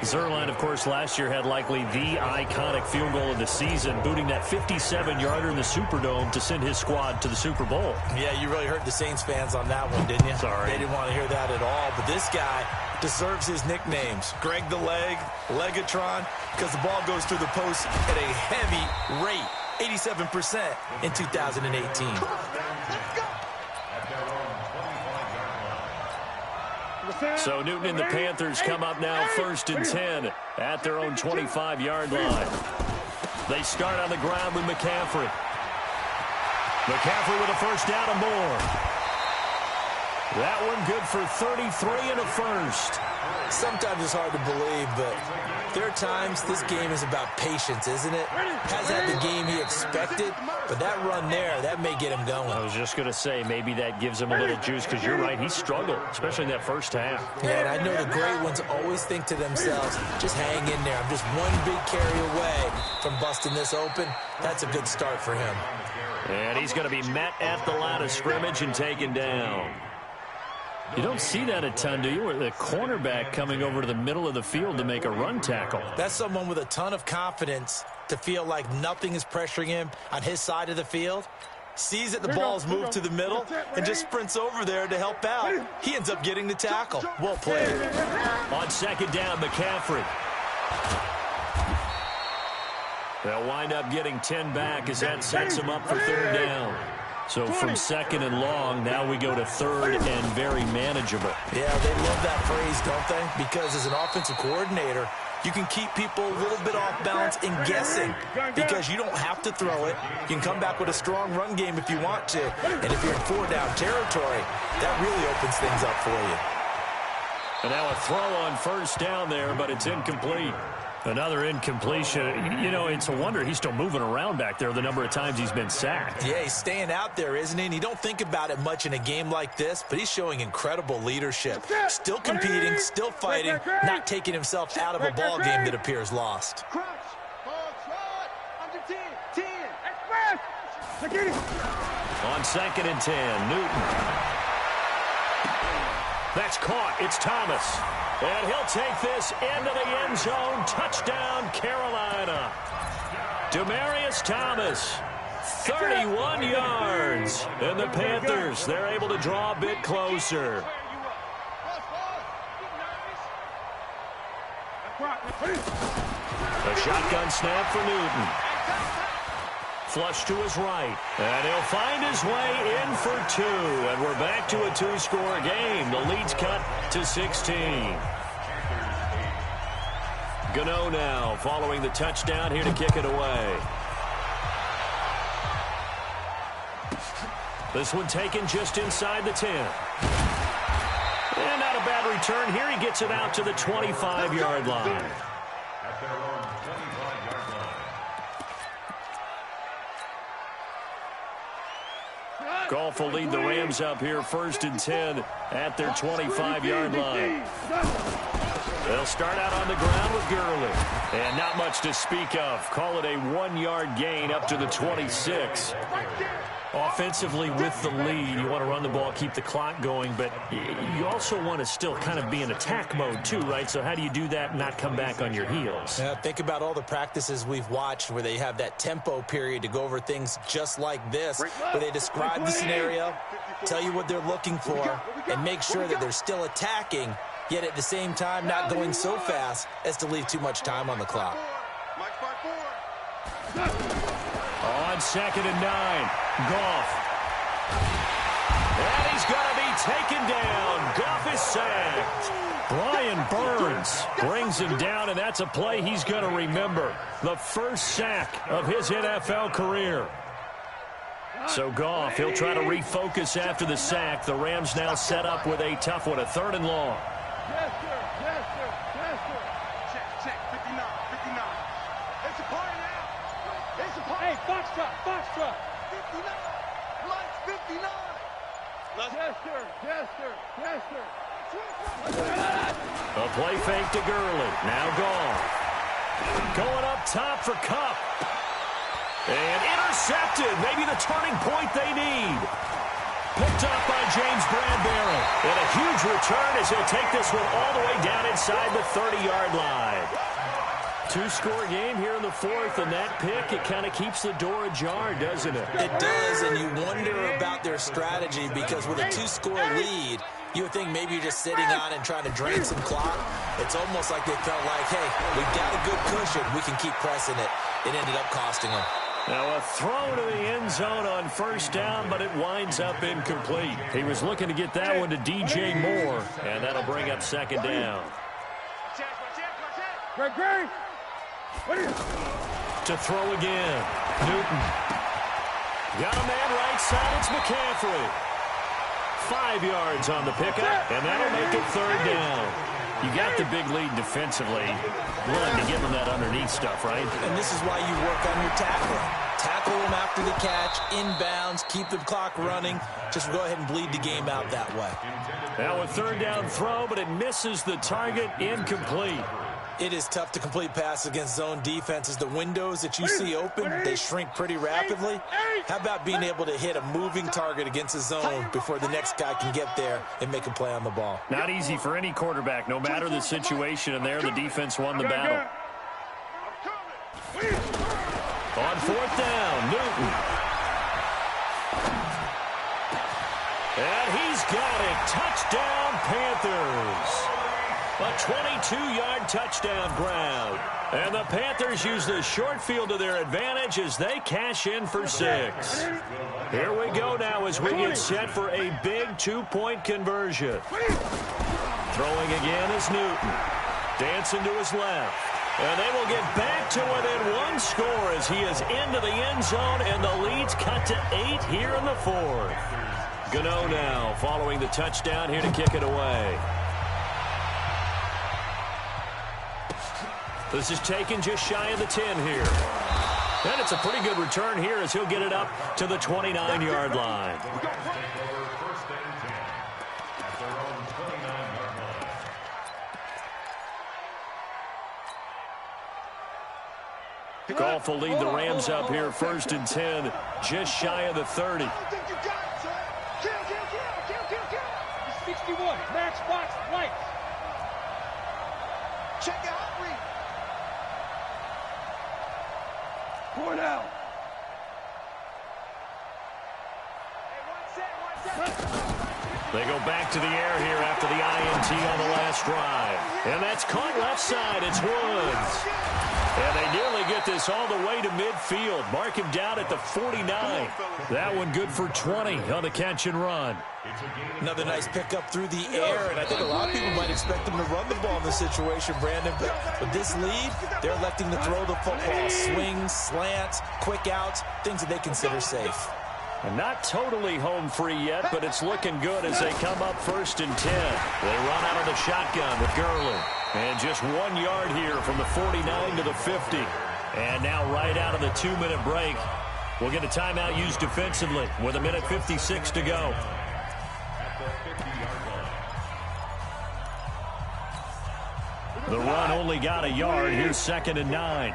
[SPEAKER 3] Zuerlein, of course, last year had likely the iconic field goal of the season, booting that 57-yarder in the Superdome to send his squad to the Super Bowl.
[SPEAKER 6] Yeah, you really hurt the Saints fans on that one, didn't you?
[SPEAKER 3] Sorry.
[SPEAKER 6] They didn't want to hear that at all, but this guy deserves his nicknames. Greg the Leg, Legatron, because the ball goes through the post at a heavy rate, 87% in 2018.
[SPEAKER 3] So Newton and the Panthers come up now 1st and 10 at their own 25-yard line. They start on the ground with McCaffrey. McCaffrey with a first down and more. That one good for 33 and a first.
[SPEAKER 6] Sometimes it's hard to believe, but there are times this game is about patience, isn't it? Has had the game he expected, but that run there, that may get him going.
[SPEAKER 3] I was just going to say, maybe that gives him a little juice, because you're right, he struggled, especially in that first half.
[SPEAKER 6] Yeah, and I know the great ones always think to themselves, just hang in there. I'm just one big carry away from busting this open. That's a good start for him.
[SPEAKER 3] And he's going to be met at the line of scrimmage and taken down. You don't see that a ton, do you? Where the cornerback coming over to the middle of the field to make a run tackle.
[SPEAKER 6] That's someone with a ton of confidence to feel like nothing is pressuring him on his side of the field. Sees that the ball's moved to the middle and just sprints over there to help out. He ends up getting the tackle. Well played.
[SPEAKER 3] On 2nd down, McCaffrey. They'll wind up getting 10 back as that sets them up for third down. So from second and long, now we go to third and very manageable.
[SPEAKER 6] Yeah, they love that phrase, don't they? Because as an offensive coordinator, you can keep people a little bit off balance and guessing because you don't have to throw it. You can come back with a strong run game if you want to. And if you're in four-down territory, that really opens things up for you.
[SPEAKER 3] And now a throw on first down there, but it's incomplete. Another incompletion. You know, it's a wonder he's still moving around back there the number of times he's been sacked.
[SPEAKER 6] Yeah, he's staying out there, isn't he? And you don't think about it much in a game like this, but he's showing incredible leadership. Still competing, still fighting, not taking himself out of a ball game that appears lost.
[SPEAKER 7] Crouch. Ball shot. Under 10. 10. Express.
[SPEAKER 3] On second and 10, Newton. That's caught. It's Thomas. And he'll take this into the end zone. Touchdown, Carolina. Demaryius Thomas, 31 yards. And the Panthers, they're able to draw a bit closer. A shotgun snap for Newton. Flush to his right. And he'll find his way in for two. And we're back to a two-score game. The lead's cut to 16. Gano now following the touchdown here to kick it away. This one taken just inside the 10. And not a bad return here. He gets it out to the 25-yard line.
[SPEAKER 5] At their own 25-yard line.
[SPEAKER 3] Goff will lead the Rams up here first and 10 at their 25-yard line. They'll start out on the ground with Gurley. And not much to speak of. Call it a 1-yard gain up to the 26. Offensively with the lead, you want to run the ball, keep the clock going, but you also want to still kind of be in attack mode too, right? So how do you do that and not come back on your heels?
[SPEAKER 6] Yeah, think about all the practices we've watched where they have that tempo period to go over things just like this, where they describe the scenario, tell you what they're looking for, and make sure that they're still attacking, yet at the same time not going so fast as to leave too much time on the clock.
[SPEAKER 3] On second and 9, Goff. And he's going to be taken down. Goff is sacked. Brian Burns brings him down, and that's a play he's going to remember. The first sack of his NFL career. So Goff, he'll try to refocus after the sack. The Rams now set up with a tough one, a third and long.
[SPEAKER 7] Yes, sir. Yes, sir. Yes, sir. Check. 59. 59. It's a party now. It's a party. Hey, Foxtrot. 59. Lights 59. Yes, sir. Yes, sir. Yes, sir.
[SPEAKER 3] A play fake to Gurley. Now Goff. Going up top for Kupp. And intercepted. Maybe the turning point they need. Picked up by James Bradbury. And a huge return as he'll take this one all the way down inside the 30-yard line. Two-score game here in the fourth, and that pick, it kind of keeps the door ajar, doesn't it?
[SPEAKER 6] It does, and you wonder about their strategy because with a two-score lead, you would think maybe you're just sitting on and trying to drain some clock. It's almost like they felt like, hey, we've got a good cushion. We can keep pressing it. It ended up costing them.
[SPEAKER 3] Now a throw to the end zone on first down, but it winds up incomplete. He was looking to get that one to DJ Moore, and that'll bring up second down.
[SPEAKER 7] Great.
[SPEAKER 3] To throw again, Newton. Got a man right side, it's McCaffrey. 5 yards on the pickup, and that'll make it third down. You got the big lead defensively, willing to give them that underneath stuff, right?
[SPEAKER 6] And this is why you work on your tackling. Tackle them after the catch, inbounds, keep the clock running. Just go ahead and bleed the game out that way.
[SPEAKER 3] Now a third down throw, but it misses the target, incomplete.
[SPEAKER 6] It is tough to complete passes against zone defenses. The windows that you see open, they shrink pretty rapidly. How about being able to hit a moving target against a zone before the next guy can get there and make a play on the ball?
[SPEAKER 3] Not easy for any quarterback, no matter the situation, and there the defense won the battle. On fourth down, Newton. And he's got it. Touchdown, Panthers. A 22-yard touchdown ground. And the Panthers use the short field to their advantage as they cash in for 6. Here we go now as we get set for a big 2-point conversion. Throwing again is Newton. Dancing to his left. And they will get back to within 1 score as he is into the end zone, and the lead's cut to 8 here in the 4th. GhOsT now following the touchdown here to kick it away. This is taken just shy of the 10 here. And it's a pretty good return here as he'll get it up to the 29-yard line. Goff will lead the Rams up here, 1st and 10, just shy of the 30.
[SPEAKER 7] 61, matchbox lights.
[SPEAKER 4] Check it out, Reed.
[SPEAKER 7] Point out.
[SPEAKER 3] They go back to the air here after the INT on the last drive. And that's caught left side. It's Woods. And they nearly get this all the way to midfield. Mark him down at the 49. That one good for 20 on the catch and run.
[SPEAKER 6] Another nice pickup through the air, and I think a lot of people might expect them to run the ball in this situation, Brandon. But with this lead, they're electing to throw the football. Swings, slants, quick outs, things that they consider safe.
[SPEAKER 3] And not totally home free yet, but it's looking good as they come up 1st and 10. They run out of the shotgun with Gurley. And just 1 yard here from the 49 to the 50. And now right out of the 2-minute break, we'll get a timeout used defensively with 1:56 to go. The run only got a yard. Here's 2nd and 9.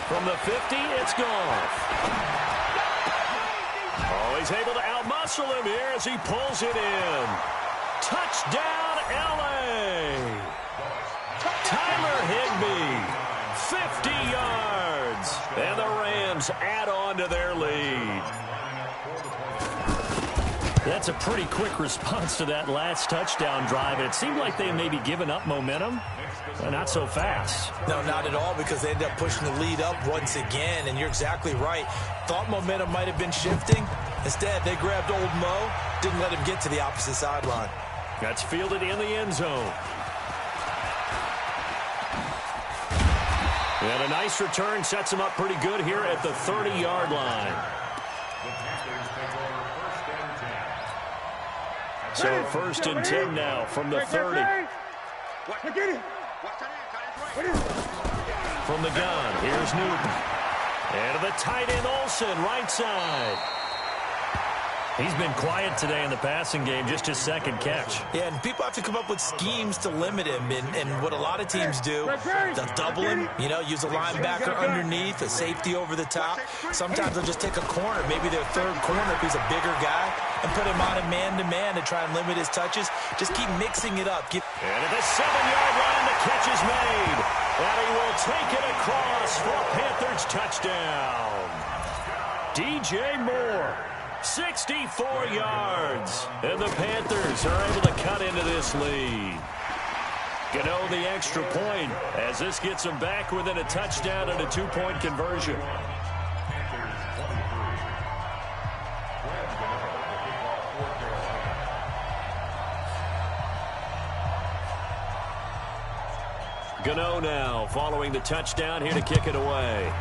[SPEAKER 3] From the 50, it's Goff. Oh, he's able to outmuscle him here as he pulls it in. Touchdown, L.A. Tyler Higbee, 50 yards. And the Rams add on to their lead. That's a pretty quick response to that last touchdown drive. It seemed like they may be giving up momentum. Not so fast.
[SPEAKER 6] No, not at all, because they ended up pushing the lead up once again, and you're exactly right. Thought momentum might have been shifting. Instead, they grabbed old Mo, didn't let him get to the opposite sideline.
[SPEAKER 3] That's fielded in the end zone. And a nice return sets him up pretty good here at the 30-yard line. So 1st and 10 now from the 30. From the gun, here's Newton. And to the tight end, Olsen, right side. He's been quiet today in the passing game, just his 2nd catch.
[SPEAKER 6] Yeah, and people have to come up with schemes to limit him. And what a lot of teams do, they'll double him, use a linebacker underneath, a safety over the top. Sometimes they'll just take a corner, maybe their 3rd corner if he's a bigger guy, and put him on a man-to-man to try and limit his touches. Just keep mixing it up.
[SPEAKER 3] And at the 7-yard line, the catch is made. And he will take it across for a Panthers touchdown. DJ Moore. 64 yards. And the Panthers are able to cut into this lead. GhOsT the extra point as this gets them back within a touchdown and a 2-point conversion. GhOsT now following the touchdown here to kick it away.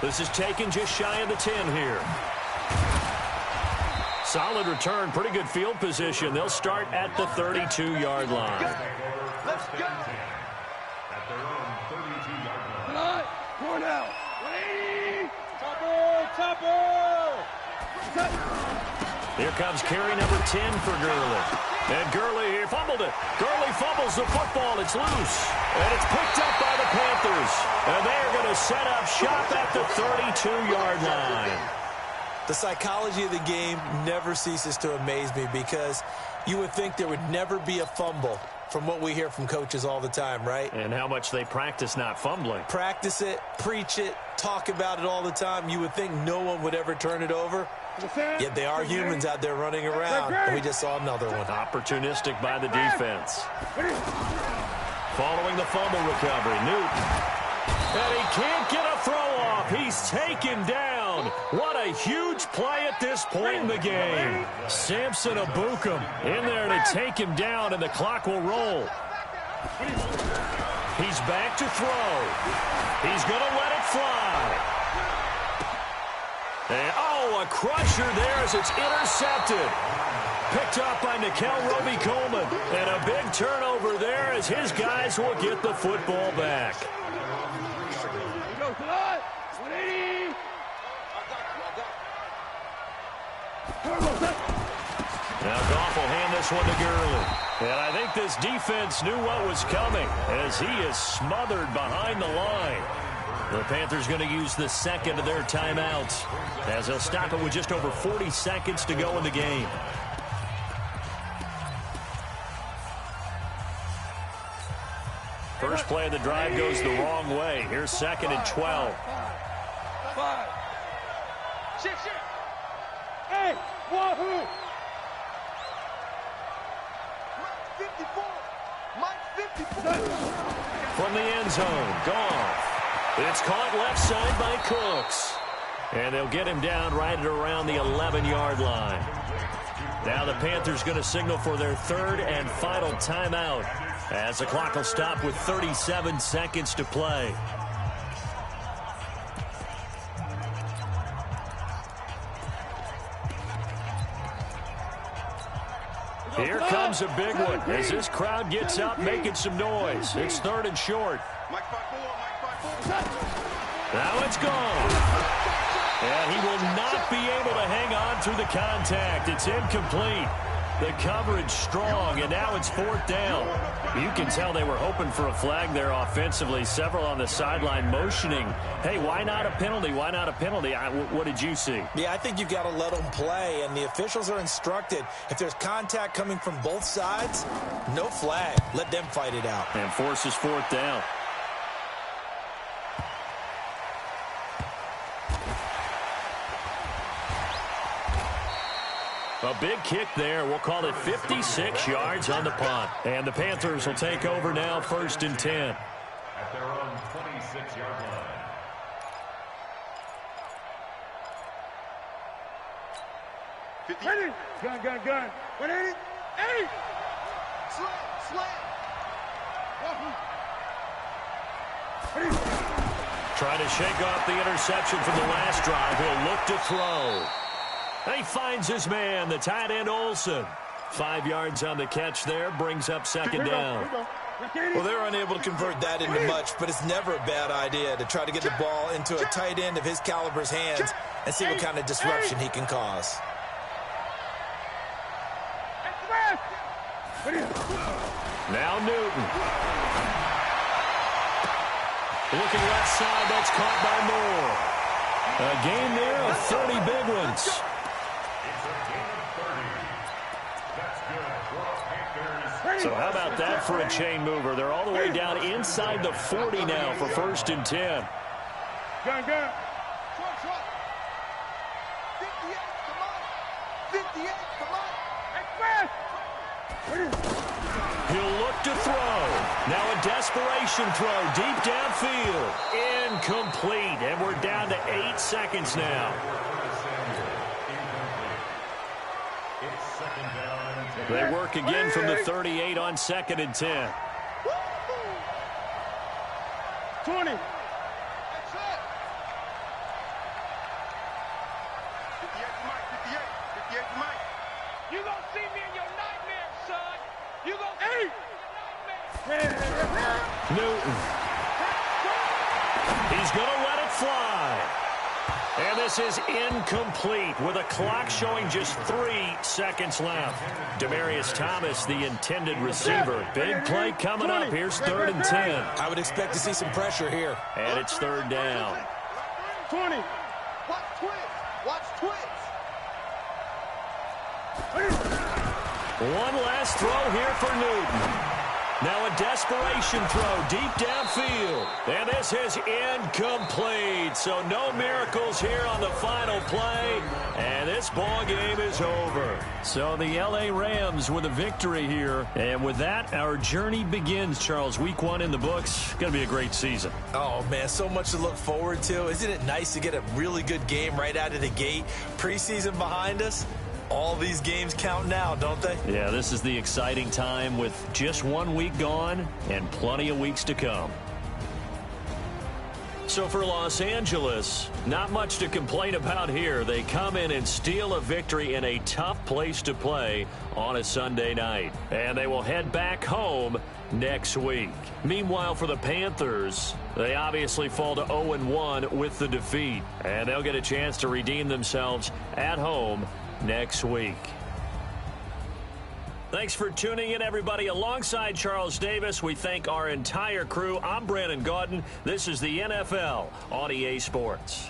[SPEAKER 3] This is taken just shy of the 10 here. Solid return, pretty good field position. They'll start at the 32-yard line.
[SPEAKER 7] Let's go.
[SPEAKER 5] At their own 32-yard line.
[SPEAKER 7] Point out. Topper.
[SPEAKER 3] Here comes carry number 10 for Gurley. And Gurley here fumbled it. Gurley fumbles the football. It's loose. And it's picked up by the Panthers. And they are going to set up shop at the 32-yard line.
[SPEAKER 6] The psychology of the game never ceases to amaze me, because you would think there would never be a fumble from what we hear from coaches all the time, right?
[SPEAKER 3] And how much they practice not fumbling.
[SPEAKER 6] Practice it, preach it, talk about it all the time. You would think no one would ever turn it over. Yet they are humans out there running around, and we just saw another one.
[SPEAKER 3] Opportunistic by the defense. Following the fumble recovery, Newton. And he can't get a throw off. He's taken down. What a huge play at this point in the game. Samson Abukum in there to take him down, and the clock will roll. He's back to throw. He's going to let it fly. And, a crusher there as it's intercepted. Picked up by Nickel Roby-Coleman. And a big turnover there as his guys will get the football back. Now Goff will hand this one to Gurley. And I think this defense knew what was coming as he is smothered behind the line. The Panthers going to use the second of their timeouts as they'll stop it with just over 40 seconds to go in the game. First play of the drive goes the wrong way. Here's 2nd and 12.
[SPEAKER 7] 5. Shit. Hey, wahoo! Mike 54. Mike 54.
[SPEAKER 3] From the end zone, Goff. It's caught left side by Cooks. And they'll get him down right at around the 11-yard line. Now the Panthers going to signal for their 3rd and final timeout as the clock will stop with 37 seconds to play. Here comes a big one as this crowd gets up making some noise. It's 3rd and short. Now it's gone. And he will not be able to hang on through the contact. It's incomplete. The coverage strong, and now it's 4th down. You can tell they were hoping for a flag there offensively. Several on the sideline motioning, hey, why not a penalty? Why not a penalty? What did you see?
[SPEAKER 6] Yeah, I think you've got to let them play, and the officials are instructed. If there's contact coming from both sides, no flag. Let them fight it out.
[SPEAKER 3] And forces 4th down. A big kick there. We'll call it 56 yards on the punt. And the Panthers will take over now, 1st and 10.
[SPEAKER 5] At their own 26-yard line.
[SPEAKER 7] Gun. 180. 80. Slam.
[SPEAKER 3] Trying to shake off the interception from the last drive. He'll look to throw. He finds his man, the tight end Olsen. 5 yards on the catch there, brings up 2nd down.
[SPEAKER 6] Well, they're unable to convert that into much, but it's never a bad idea to try to get the ball into a tight end of his caliber's hands and see what kind of disruption he can cause.
[SPEAKER 3] Now Newton. Looking left side, that's caught by Moore. A game there of 30 big ones. So how about that for a chain mover? They're all the way down inside the 40 now for 1st and 10.
[SPEAKER 7] Gun. 58, come on. 58, come on.
[SPEAKER 3] He'll look to throw. Now a desperation throw deep downfield. Incomplete. And we're down to 8 seconds now. They work again from the 38 on 2nd and 10.
[SPEAKER 7] 20. That's it. 58 to Mike. 58 to Mike. You gonna see me in your nightmares, son. You gonna see me in your nightmares.
[SPEAKER 3] Newton. He's gonna let it fly. And this is incomplete with a clock showing just 3 seconds left. Demaryius Thomas, the intended receiver. Big play coming up. Here's 3rd and 10.
[SPEAKER 6] I would expect to see some pressure here.
[SPEAKER 3] And it's 3rd down.
[SPEAKER 7] 20. Watch twins.
[SPEAKER 3] One last throw here for Newton. Now a desperation throw deep downfield. And this is incomplete. So no miracles here on the final play. And this ball game is over. So the L.A. Rams with a victory here. And with that, our journey begins, Charles. Week 1 in the books. Going to be a great season.
[SPEAKER 6] Oh, man, so much to look forward to. Isn't it nice to get a really good game right out of the gate? Preseason behind us. All these games count now, don't they?
[SPEAKER 3] Yeah, this is the exciting time with just 1 week gone and plenty of weeks to come. So for Los Angeles, not much to complain about here. They come in and steal a victory in a tough place to play on a Sunday night. And they will head back home next week. Meanwhile, for the Panthers, they obviously fall to 0-1 with the defeat. And they'll get a chance to redeem themselves at home next week. Thanks for tuning in, everybody. Alongside Charles Davis, we thank our entire crew. I'm Brandon Gaudin. This is the NFL on EA Sports.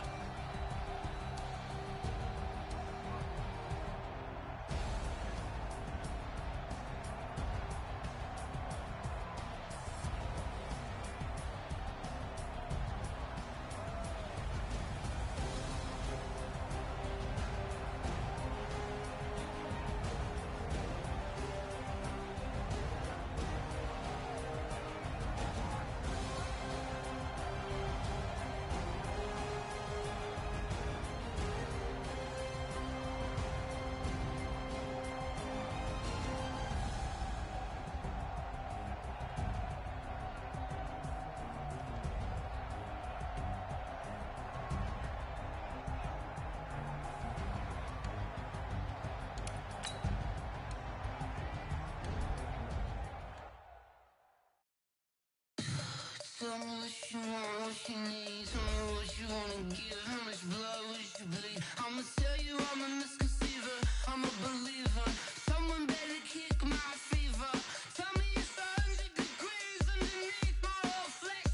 [SPEAKER 8] Tell me what you want, what you need. Tell me what you wanna give. How much blood would you bleed? I'ma tell you I'm a misconceiver. I'm a believer. Someone better kick my fever. Tell me it's 100 degrees underneath my whole flesh.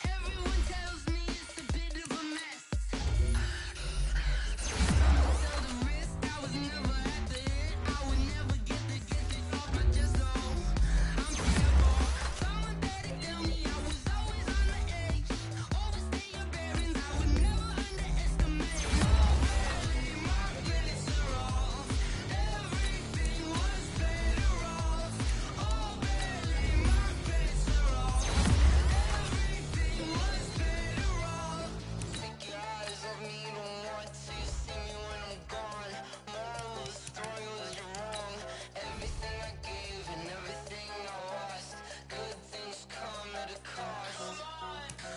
[SPEAKER 8] Everyone tells me it's a bit of a mess. Tell the risk I was never at the hit. I would never get it off my chest. I'm forgettable. Someone better tell me I was always on the edge. Overstay your bearings, I would never underestimate. Oh, barely, my bets are off. Everything was better off. Oh, barely, my bets are off. Everything was better off. Take your eyes off me, you don't want to see me when I'm gone. Moral of the story was you're wrong. Everything I gave and everything I lost. Good things come at a cost.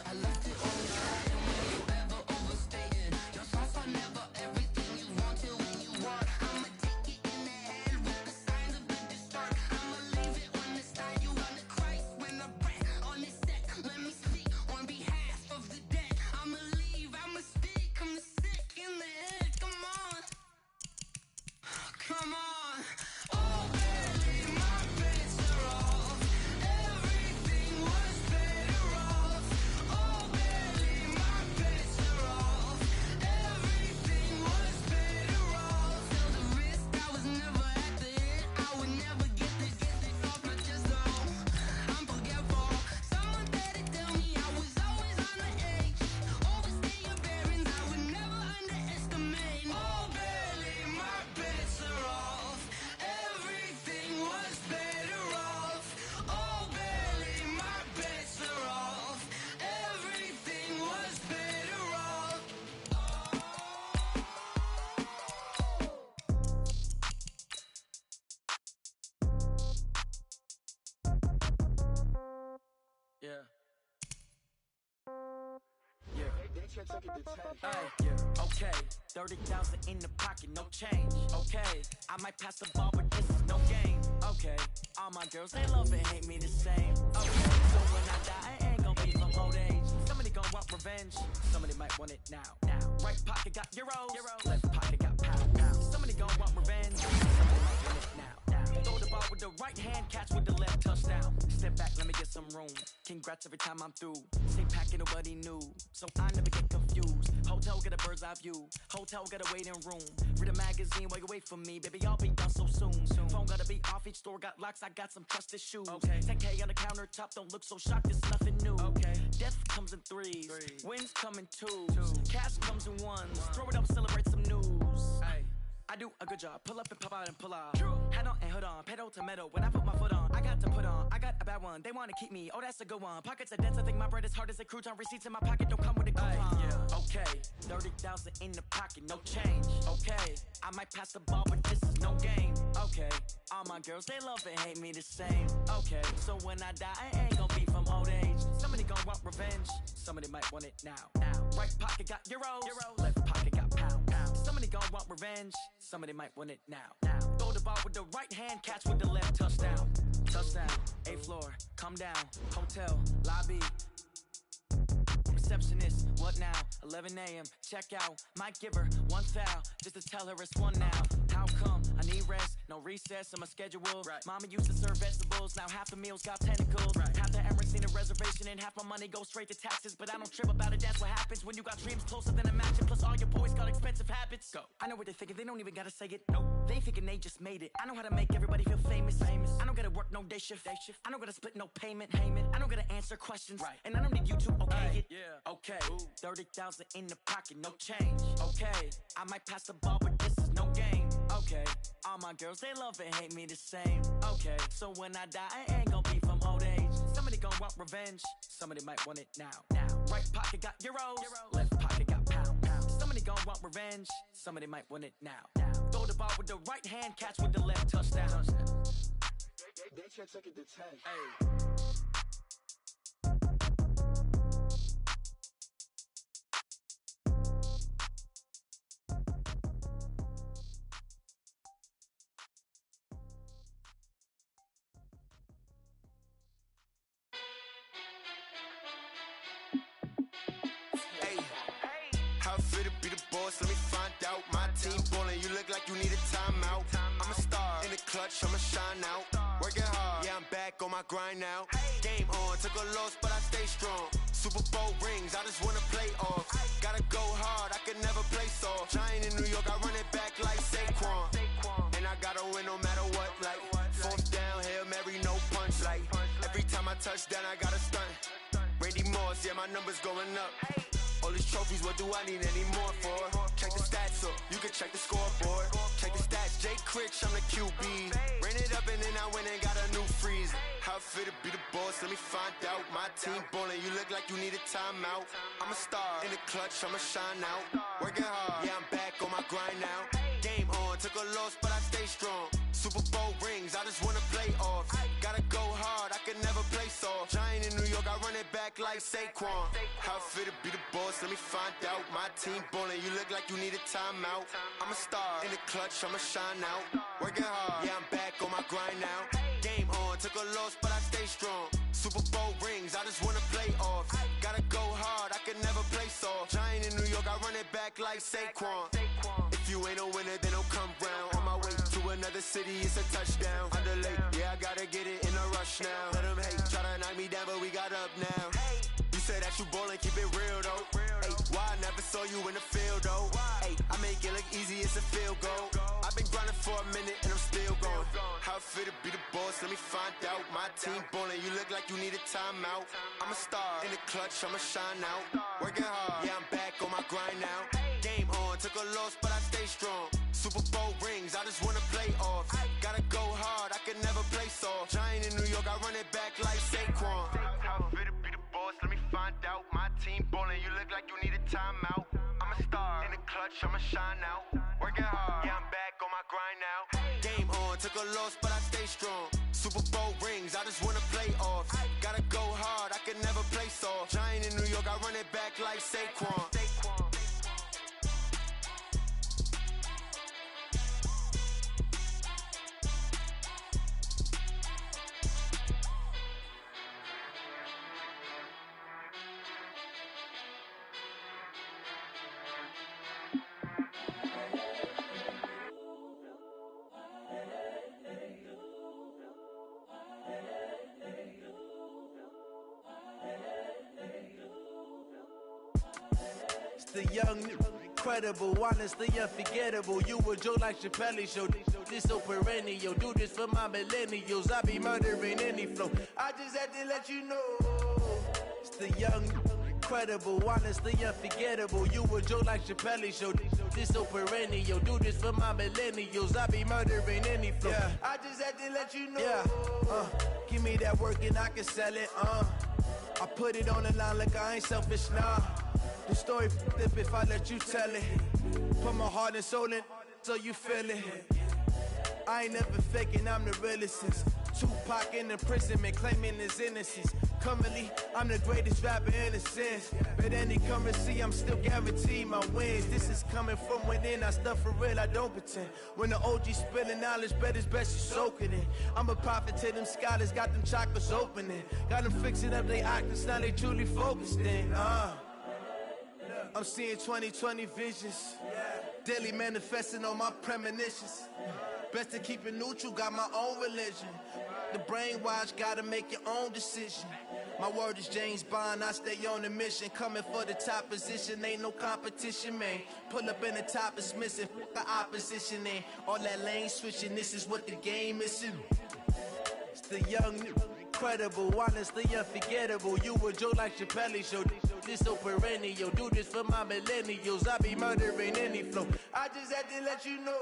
[SPEAKER 8] I left it on the side and when you ever overstated. Your songs are never everything you wanted when you want. I'ma take it in the head with the signs of a distort. I'ma leave it on the side. You on the Christ when I breath on this set. Let me speak on behalf of the dead. I'ma leave, I'ma speak. I'm the sick in the head. Come on. Come on. Oh, barely, my bets are off. Everything was better off. Oh, barely, my bets are off. Everything was better off. Tell the risk I was never at the hit. I would never get it off my chest. I'm forgetful. Someone better tell me I was always on the edge. Overstay your bearings, I would never underestimate. Oh, barely, my bets are off. Everything was better off. Oh, barely, my bets are off. Everything was better off.
[SPEAKER 9] Yeah. Yeah, okay. 30,000 in the pocket, no change. Okay, I might pass the ball, but this is no game. Okay, all my girls, they love and hate me the same. Okay, so when I die, it ain't gonna be from old age. Somebody gonna want revenge, somebody might want it now. Right pocket got euros, left pocket got pounds. Somebody gonna want revenge, somebody might want it now. Throw the ball with the right hand, catch with the left, touchdown. Step back, let me get some room. Congrats every time I'm through. Same packet, nobody knew, so I never get confused. Hold Motel, get a bird's eye view. Hotel, get a waiting room. Read a magazine while you wait for me. Baby, I'll be done so soon. Phone gotta be off, each store got locks. I got some trusted shoes. 10K on the countertop, don't look so shocked, it's nothing new. Death comes in threes. Wins come in twos. Cash comes in ones. Throw it up, celebrate some news. I do a good job. Pull up and pop out and pull out. Head on and hood on. Pedal to metal. When I put my foot on, I got to put on. I got a bad one. They want to keep me. Oh, that's a good one. Pockets are dense. I think my bread is hard as a crouton. Receipts in my pocket don't come with a coupon. Okay. 30,000 in the pocket. No change. Okay. I might pass the ball, but this is no game. Okay. All my girls, they love and hate me the same. Okay. So when I die, I ain't gonna be from old age. Somebody gonna want revenge. Somebody might want it now. Right pocket got euros. Left pocket got pound. Somebody gonna want revenge. Somebody might want it now. Throw the ball with the right hand, catch with the left. Touchdown. Touchdown. 8th floor. Come down. Hotel. Lobby. Receptionist, what now? 11 a.m. Check out. Might give her one foul just to tell her it's one now. How come? I need rest, no recess in my schedule. Mama used to serve vegetables, now half the meals got tentacles. Half the Emirates need a reservation and half my money goes straight to taxes. But I don't trip about it, that's what happens when you got dreams closer than a match. And plus all your boys got expensive habits. Go. I know what they're thinking, they don't even gotta say it. Nope. They thinking they just made it. I know how to make everybody feel famous. I don't gotta work no day shift. I don't gotta split no payment. I don't gotta answer questions. And I don't need you to okay it. Okay, 30,000 in the pocket, no change. Okay, I might pass the ball, but this is no game. Okay, all my girls, they love and hate me the same. Okay, so when I die, I ain't gonna be from old age. Somebody gonna want revenge. Somebody might want it now. Right pocket got euros. Left pocket got pound. Somebody gonna want revenge. Somebody might want it now. Throw the ball with the right hand, catch with the left. Touchdown.
[SPEAKER 7] They check it to 10.
[SPEAKER 9] Hey.
[SPEAKER 10] How fit to be the boss? Let me find out. My team ballin', you look like you need a timeout. I'm a star in the clutch, I'ma shine out. Working hard, yeah, I'm back on my grind now. Game on, took a loss, but I stay strong. Super Bowl rings, I just wanna play off. Gotta go hard, I could never play soft. Giant in New York, I run it back like Saquon. And I gotta win no matter what, like 4th down, Hail Mary, no punch. Like every time I touch down, I gotta stunt. Randy Moss, yeah, my numbers going up. All these trophies, what do I need any more for? Check the stats up, you can check the scoreboard. Check the stats, Jay Critch, I'm the QB. Ran it up and then I went and got a new freeze. How fit to be the boss, let me find out. My team ballin', you look like you need a timeout. I'm a star in the clutch, I'ma shine out. Working hard, yeah, I'm back on my grind now. Game on, took a loss, but I stay strong. Super Bowl rings, I just wanna play off. Gotta go hard, I could never play soft. Giant in New York, I run it back like Saquon. How fit to be the boss, let me find out. My team ballin', you look like you need a timeout. I'm a star in the clutch, I'ma shine out. Working hard, yeah, I'm back on my grind now. Game on, took a loss, but I stay strong. Super Bowl rings, I just wanna play off. Gotta go hard, I could never play soft. Giant in New York, I run it back like Saquon. If you ain't a winner, then don't come round. On my way to another city, it's a touchdown. Underlay, yeah, I gotta get it in a rush now. Let them hate, try to knock me down, but we got up now. You say that you ballin', keep it real though. Hey, why I never saw you in the field though? Hey, I make it look easy, it's a field goal. I've been grinding for a minute and I'm still going. How fit to be the boss, let me find out. My team ballin', you look like you need a timeout. I'm a star in the clutch, I'ma shine out. Working hard, yeah, I'm back on my grind now. Game on, took a loss, but I stay strong. Super Bowl rings, I just wanna play off. Gotta go hard, I could never play soft. Giant in New York, I run it back like Saquon. How fit to be the boss, let me find out. My team ballin', you look like you need a timeout. I'm a star in the clutch, I'ma shine out. Working hard, yeah, I'm back on my grind now. Game on, took a loss, but I stay strong. Super Bowl rings, I just wanna play off. Gotta go hard, I could never play soft. Giant in New York, I run it back like Saquon.
[SPEAKER 11] The young, incredible, honestly unforgettable. You a joke like Chappelle show. This so perennial. Do this for my millennials. I be murdering any flow. I just had to let you know. It's the young, incredible, honestly unforgettable. You a joke like Chappelle show. This so perennial. Do this for my millennials. I be murdering any flow. Yeah. I just had to let you know. Yeah. Give me that work and I can sell it. I put it on the line like I ain't selfish, nah. The story flip if I let you tell it. Put my heart and soul in so you feel it. I ain't never faking, I'm the realest since Tupac in imprisonment, claiming his innocence. Currently, I'm the greatest rapper in a sense. But any currency, I'm still guaranteed my wins. This is coming from within, I stuff for real, I don't pretend. When the OG spilling knowledge, bet it's best you soak it in. I'm a prophet to them scholars, got them chakras opening. Got them fixing up they octaves, now they truly focused in. I'm seeing 2020 visions. Daily manifesting on my premonitions. Best to keep it neutral, got my own religion. The brainwash, gotta make your own decision. My word is James Bond, I stay on a mission. Coming for the top position, ain't no competition, man. Pull up in the top is missing, the opposition ain't. All that lane switching, this is what the game is. It's the young, incredible, honestly unforgettable. You a joke like Chappelle show. This so perennial. Do this for my millennials. I be murdering any flow. I just had to let you know.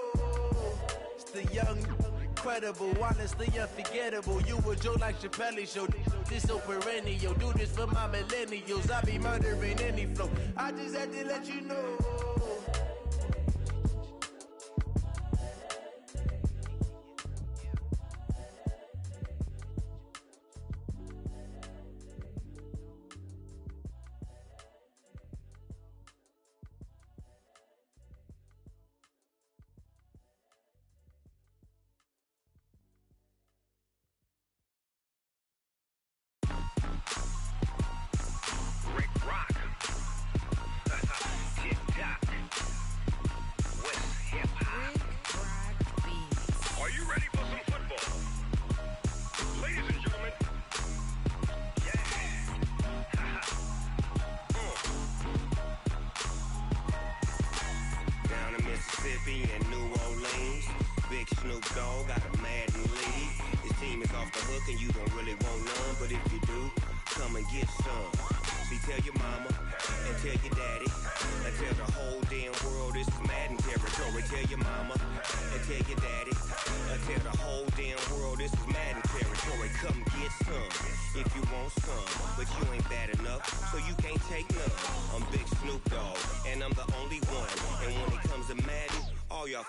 [SPEAKER 11] It's the young, incredible, honestly unforgettable. You a joke like Chappelle show. This so perennial. Do this for my millennials. I be murdering any flow. I just had to let you know.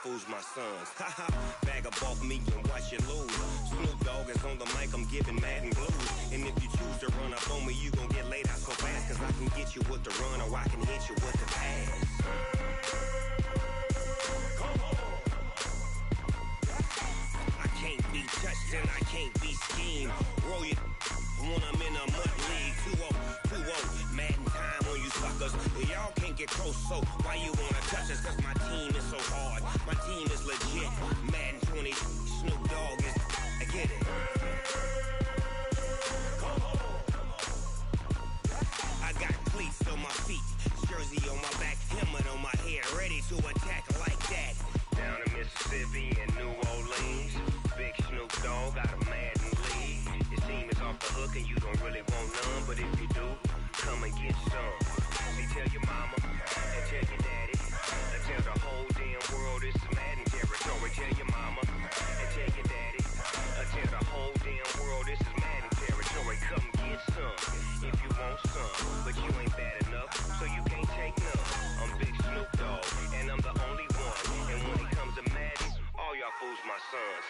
[SPEAKER 12] Fools my sons. Haha, bag up off me and watch you lose. Snoop Dogg is on the mic, I'm giving Madden blues. And if you choose to run up on me, you gon' get laid out so fast. Cause I can get you with the run or I can hit you with the pass. I can't be touched and I can't be schemed. Roll you when I'm in a mud league. 2-0, Madden time on you suckers. Y'all can't get close, so why you wanna touch us? Cause my team is so hard. My team is legit. Madden 20, Snoop Dogg is. I get it. I got cleats on my feet, jersey on my back, helmet on my head, ready to attack like that. Down in Mississippi and New Orleans, big Snoop Dogg got a Madden league. Your team is off the hook and you don't really want none, but if you do, come and get some. See, tell your mama and tell your daddy, and tell the whole damn world this is Madden territory. Tell your mama and tell your daddy, and tell the whole damn world this is Madden territory. Come get some if you want some, but you ain't bad enough, so you can't take none. I'm Big Snoop Dogg, and I'm the only one. And when it comes to Madden, all y'all fools my sons.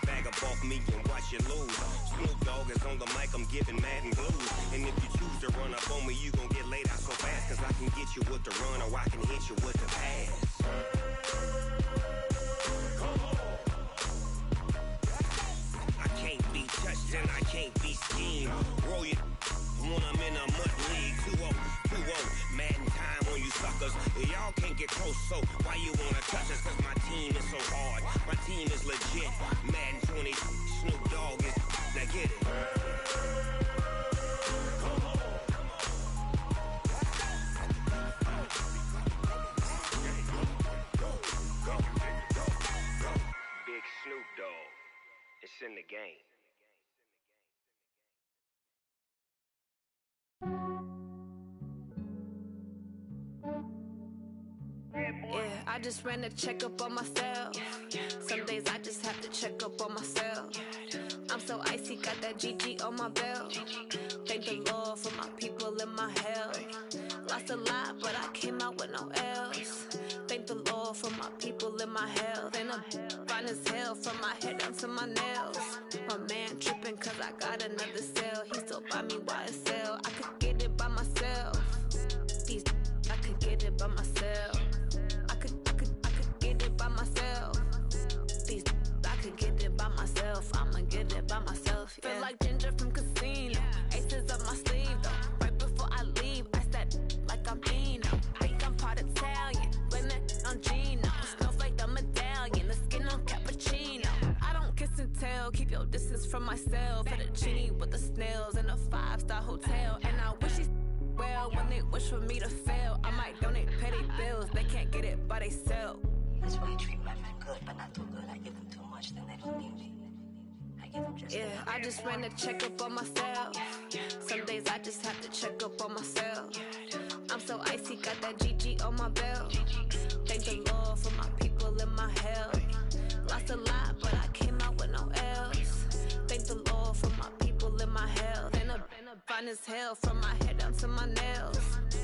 [SPEAKER 12] Bag up off me and watch you lose. Snoop Dogg is on the mic, I'm giving Madden blues. And if you choose to run up on me, you gon' get laid out so fast. Cause I can get you with the run or I can hit you with the pass. I can't be touched and I can't be schemed. Roll you when I'm in a mud league. 2-0, Madden time on you suckers. Y'all can't get close, so why you wanna touch us? Cause my team is so hard. My team is legit. Madden 20, Snoop Dogg is. Now get it. the game.
[SPEAKER 1] Yeah, I just ran a checkup on myself. Some days I just have to check up on myself. I'm so icy, got that GG on my belt. Thank the Lord for my people in my health. Lost a lot, but I came out with no L's. Thank the Lord for my people in my health. And I'm fine as hell from my head down to my nails. My man tripping cause I got another cell. He still buy me YSL. I could get it by myself. These I could get it by myself. I could get it by myself. These I could get it by myself. I'ma get it by myself. Yeah. Feel like Ginger from Casino. Aces up my sleeve though. Right before I leave, I said like I'm Dino. Think I'm part Italian, blame it on Gino. Smells like the medallion, the skin on cappuccino. I don't kiss and tell, keep your distance from myself. At a genie with the snails in a 5-star hotel. And I wish he's well when they wish for me to fail. I might donate petty bills, they can't get it by themselves.
[SPEAKER 2] That's why you treat my friend good, but not too good. I give them too much, then they don't need me. I give them just
[SPEAKER 1] I just ran a checkup on myself. Some days I just have to check up on myself. I'm so icy, got that GG on my belt. Thank the Lord for my people in my health. Lost a lot, but I came out with no L's. Thank the Lord for my people in my health. And I'm fine as hell from my head down to my nails.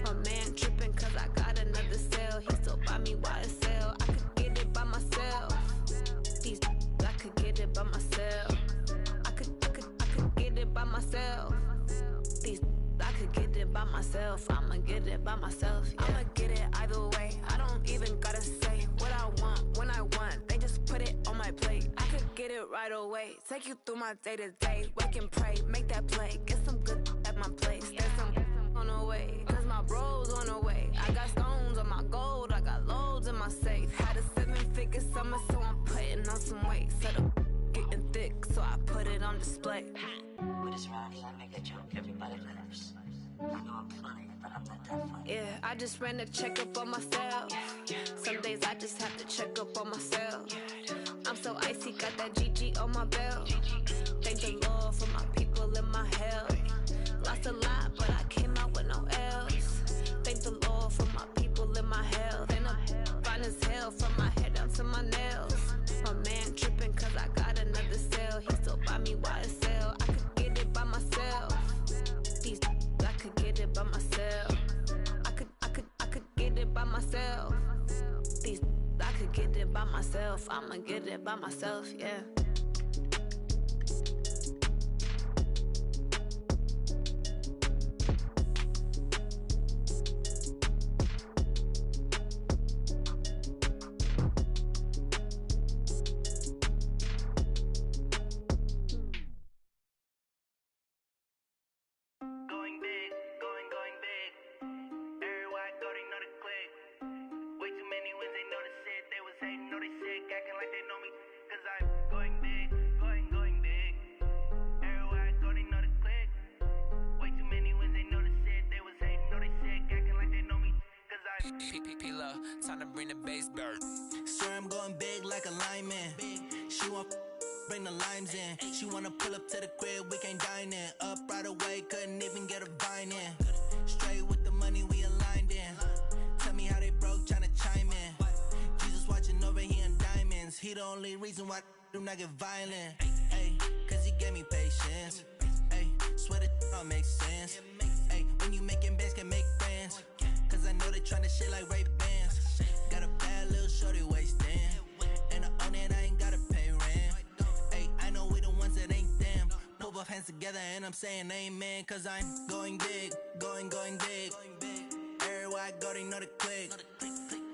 [SPEAKER 1] My man tripping cause I got another cell. He still buy me YSL. I could get it by myself. These I could get it by myself. I could get it by myself. These I could get it by myself. I'ma get it by myself. Yeah. I'ma get it either way. I don't even gotta say what I want when I want. They just put it on my plate. I could get it right away. Take you through my day to day. Wake and pray, make that play. Get some good at my place. There's some on the way, cause my bros on the way. I got stones on my gold. I got loads in my safe. Had a 7-figure summer, so I'm putting on some weight. Set up getting thick, so I put it on display.
[SPEAKER 2] With this round, I make a joke, everybody laughs. I know I'm funny, but I'm not that funny.
[SPEAKER 1] Yeah, I just ran a checkup on myself. Some days I just have to check up on myself. I'm so icy, got that GG on my belt. Thank the Lord for my people in my health. Lost a lot, but I came out with no L's. Thank the Lord for my people in my health. And I'm fine as hell from my head down to my nails. My man tripping cause I got another cell. He still buy me YSL. I could get it by myself. These I could get it by myself. I could get it by myself. These I could get it by myself. I'ma get it by myself, yeah.
[SPEAKER 9] Going big, going big. Everywhere I go, they know the click. Way too many wins, they know the shit. They was hating, know they sick, acting like they know me. Cause I'm going big, going big. Everywhere I go, they know the click. Way too many wins, they know the shit. They was hating, know they sick, acting like they know me. Cause I'm
[SPEAKER 11] P-P-P-Love, time to bring the bass bird. Swear I'm going big like a lineman. She want bring the limes in. She wanna pull up to the crib, we can't dine in. Up right away, couldn't even get a vine in. Straight with the money, we aligned in. Tell me how they broke, tryna chime in. Jesus watching over here in diamonds. He the only reason why do not get violent. Ay, cause he gave me patience. Ay, swear that all makes sense. Ay, when you making bands, can make friends. Cause I know they tryna shit like Ray-Bans. Got a bad little shorty wasting. And I own it, I ain't gotta pay rent. Ay, I know we the ones that ain't them. Put both hands together and I'm saying amen. Cause I'm going big, going big. Everywhere I go, they know the click.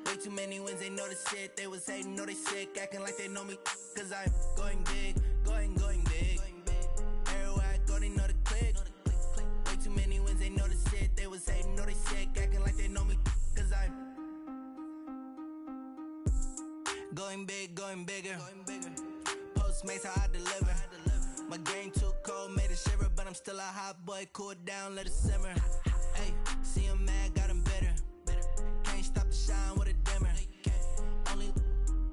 [SPEAKER 11] Way too many wins, they know the shit. They was hating, know they sick, acting like they know me. Cause I'm going big, going big. Everywhere I go, they know the click. Way too many wins, they know the shit. They was hating, know they sick, acting like they know me. Cause I'm going big, going bigger. Postmates, how I deliver. My game too cold, made it shiver. But I'm still a hot boy, cool down, let it simmer. Hey, see him mad, got him bitter. Can't stop the shine with a dimmer. Only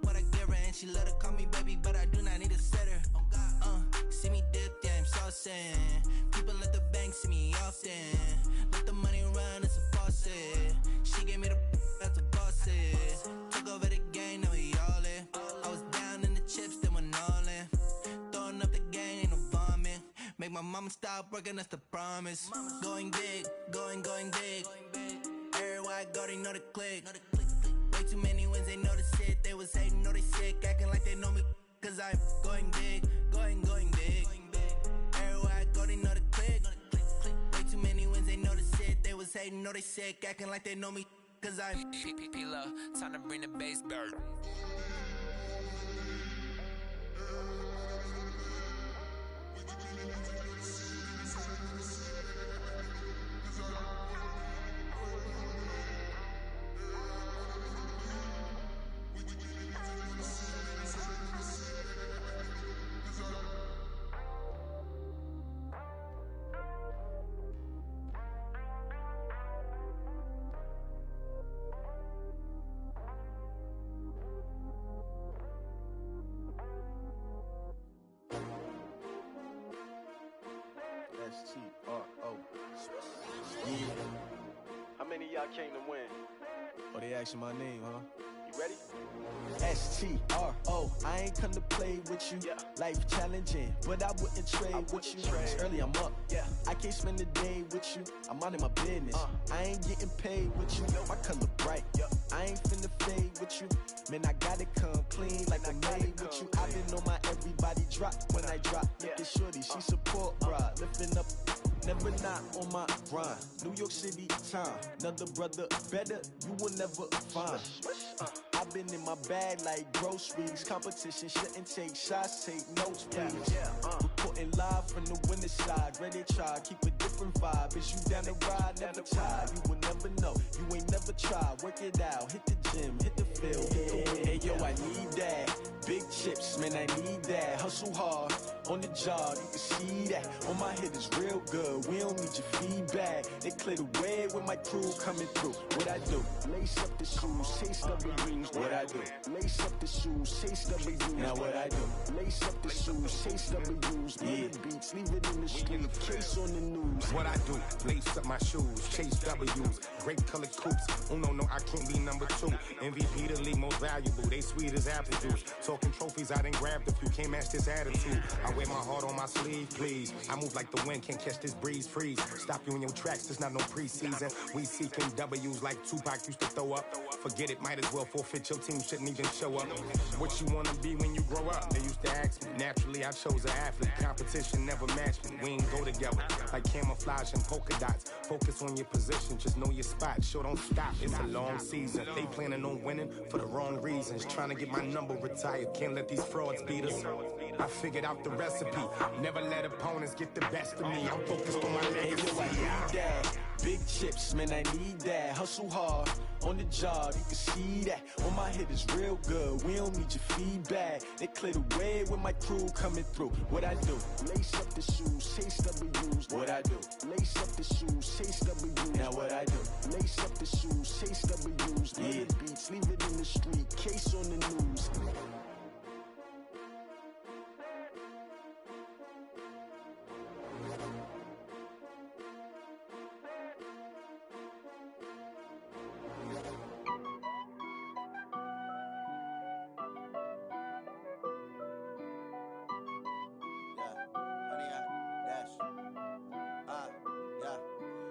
[SPEAKER 11] what I give her, and she let her call me baby, but I do not need a sitter. mama stop working, that's the promise. Going big, going big. Everywhere I go, they know the click. Way too many wins, they know the shit. They was hating, know they sick, acting like they know me. Cause I'm going big, going big. Everywhere I go, they know the click. Way too many wins, they know the shit. They was hating, know they sick, acting like they know me. Cause I'm
[SPEAKER 13] P-Lo, time to bring the bass back.
[SPEAKER 11] S-T-R-O.
[SPEAKER 14] Yeah. How many of y'all came to win?
[SPEAKER 11] Oh, they asking my name, huh?
[SPEAKER 14] You ready?
[SPEAKER 11] S-T-R-O. I ain't come to play with you.
[SPEAKER 14] Yeah.
[SPEAKER 11] Life challenging, but I wouldn't trade with you. It's early, I'm up.
[SPEAKER 14] Yeah.
[SPEAKER 11] I can't spend the day with you. I'm minding my business. I ain't getting paid with you. My color bright.
[SPEAKER 14] Yeah.
[SPEAKER 11] I ain't finna fade with you. Man, I gotta come clean like I'm made with you. I've been on my everybody drop when I drop. Look at shorty, she support ride. Lifting up, never not on my grind. New York City time, another brother better, you will never find. I've been in my bag like groceries. Competition shouldn't take shots, take notes, please. Reporting live from the winter side. Ready to try, keep a different vibe. Is you down the ride, never tired. You will never know, you ain't never tried. Work it out, hit the gym, hit the field, hit the wind. Hey yo, I need that. Big chips, man, I need that. Hustle hard, on the job, you can see that. On my head is real good, we don't need your feedback. They clear the way with my crew coming through. What I do? Lace up the shoes, chase W's. What I do? Lace up the shoes, chase W's. Now what I do? Lace up the shoes, chase W's. Yeah. Beats, leave it in the street, case on the news.
[SPEAKER 15] What I do? Lace up my shoes, chase W's. Great colored coops. Oh no, I can't be number 2. MVP the league most valuable. They sweet as apple juice. Talking trophies, I didn't grab the few. Can't match this attitude. I wear my heart on my sleeve, please. I move like the wind, can't catch this breeze, freeze. Stop you in your tracks, there's not no preseason. We seeking W's like Tupac used to throw up. Forget it, might as well forfeit. Your team shouldn't even show up. What you wanna be when you grow up? They used to ask me. Naturally, I chose an athlete. Competition never matched me. We ain't go together like camouflage and polka dots. Focus on your position, just know your spot. Sure, don't stop. It's a long season. They planning on winning for the wrong reasons. Trying to get my number retired. Can't let these frauds beat us. I figured out the recipe. Never let opponents get the best of me. I'm focused on my legacy.
[SPEAKER 11] Hey, yo, I need that. Big chips, man, I need that. Hustle hard, on the job, you can see that. On my head is real good, we don't need your feedback. They clear the way with my crew coming through. What I do? Lace up the shoes, chase W's. What I do? Lace up the shoes, chase W's. Now what I do? Lace up the shoes, chase W's. Yeah. Beats, leave it in the street, case on the news.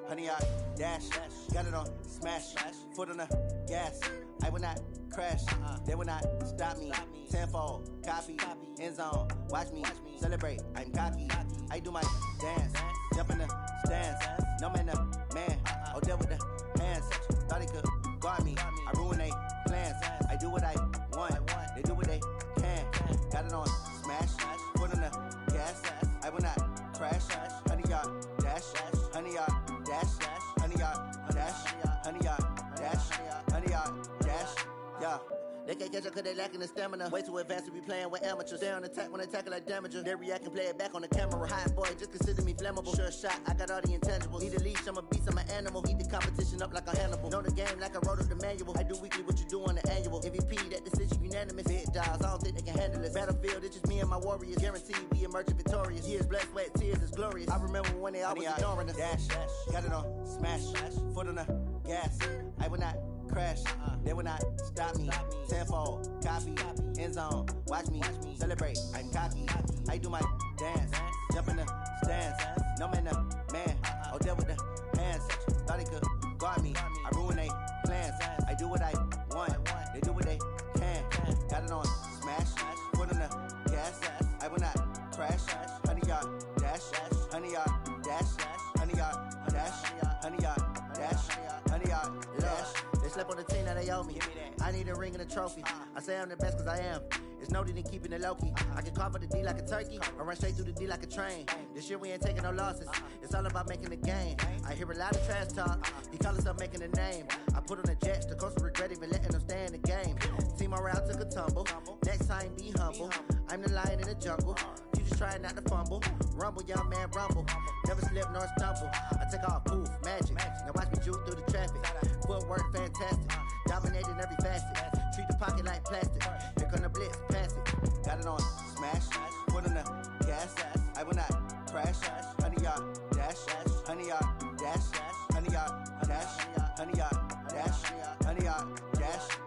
[SPEAKER 16] Honey, I dash, got it on smash, foot on the gas. I will not crash, they will not stop me. Tenfold, copy, end zone, watch me celebrate. I'm cocky, I do my dance, jump in the stands. No man, the man, oh, deal with the hands. Thought he could guard me, I ruin they plans. I do what I want, they do what they can. Got it on smash, foot on the gas. I will not crash, honey, y'all dash, honey, y'all dash, honey, y'all dash, honey, y'all dash, honey, y'all dash, yeah. They can't catch up cause they lacking the stamina. Way too advanced to be playing with amateurs. Stay on attack when they tackle like damager. They react and play it back on the camera. Hot boy, just consider me flammable. Sure shot, I got all the intangibles. Need a leash, I'm a beast, I'm an animal. Heat the competition up like a Hannibal. Know the game like I wrote up the manual. I do weekly what you do on the annual. MVP, that decision unanimous. Big dials, I don't think they can handle it. Battlefield, it's just me and my warriors. Guaranteed we emerging victorious. Years, blood, sweat, tears, it's glorious. I remember when they always ignoring us. Dash, got it on smash, foot on the gas. I will not crash, they will not stop me. Tenfold, copy, end zone, watch me celebrate. I'm cocky, I do my dance, jump in the stands. No man, the man. Oh, there with the hands. Thought he could guard me. I ruin they plans. I do what I want. They do what they can. Got it on smash. Put on the gas. I will not crash. 100-yard dash. 100-yard dash. 100-yard dash. 100-yard dash. 100-yard dash. They slept on the team that they owe me. I need a ring and a trophy. I say I'm the best cause I am. It's noted in keeping it low-key. I can carve for the D like a turkey, or run straight through the D like a train. This year we ain't taking no losses. It's all about making the game. I hear a lot of trash talk. He call himself making a name. I put on the Jets. The coach will regret even letting them stay in the game. Team morale took a tumble. Next time be humble. I'm the lion in the jungle. You just trying not to fumble. Rumble, young man, rumble. Never slip nor stumble. I take off, poof, magic. Now watch me juke through the traffic. Footwork fantastic. Dominating every facet. Treat the pocket like plastic. Here come the blitz, pass it. Got it on smash. Put on the gas. I will not crash. 100-yard dash. 100-yard dash. 100-yard dash. 100-yard dash. 100-yard dash.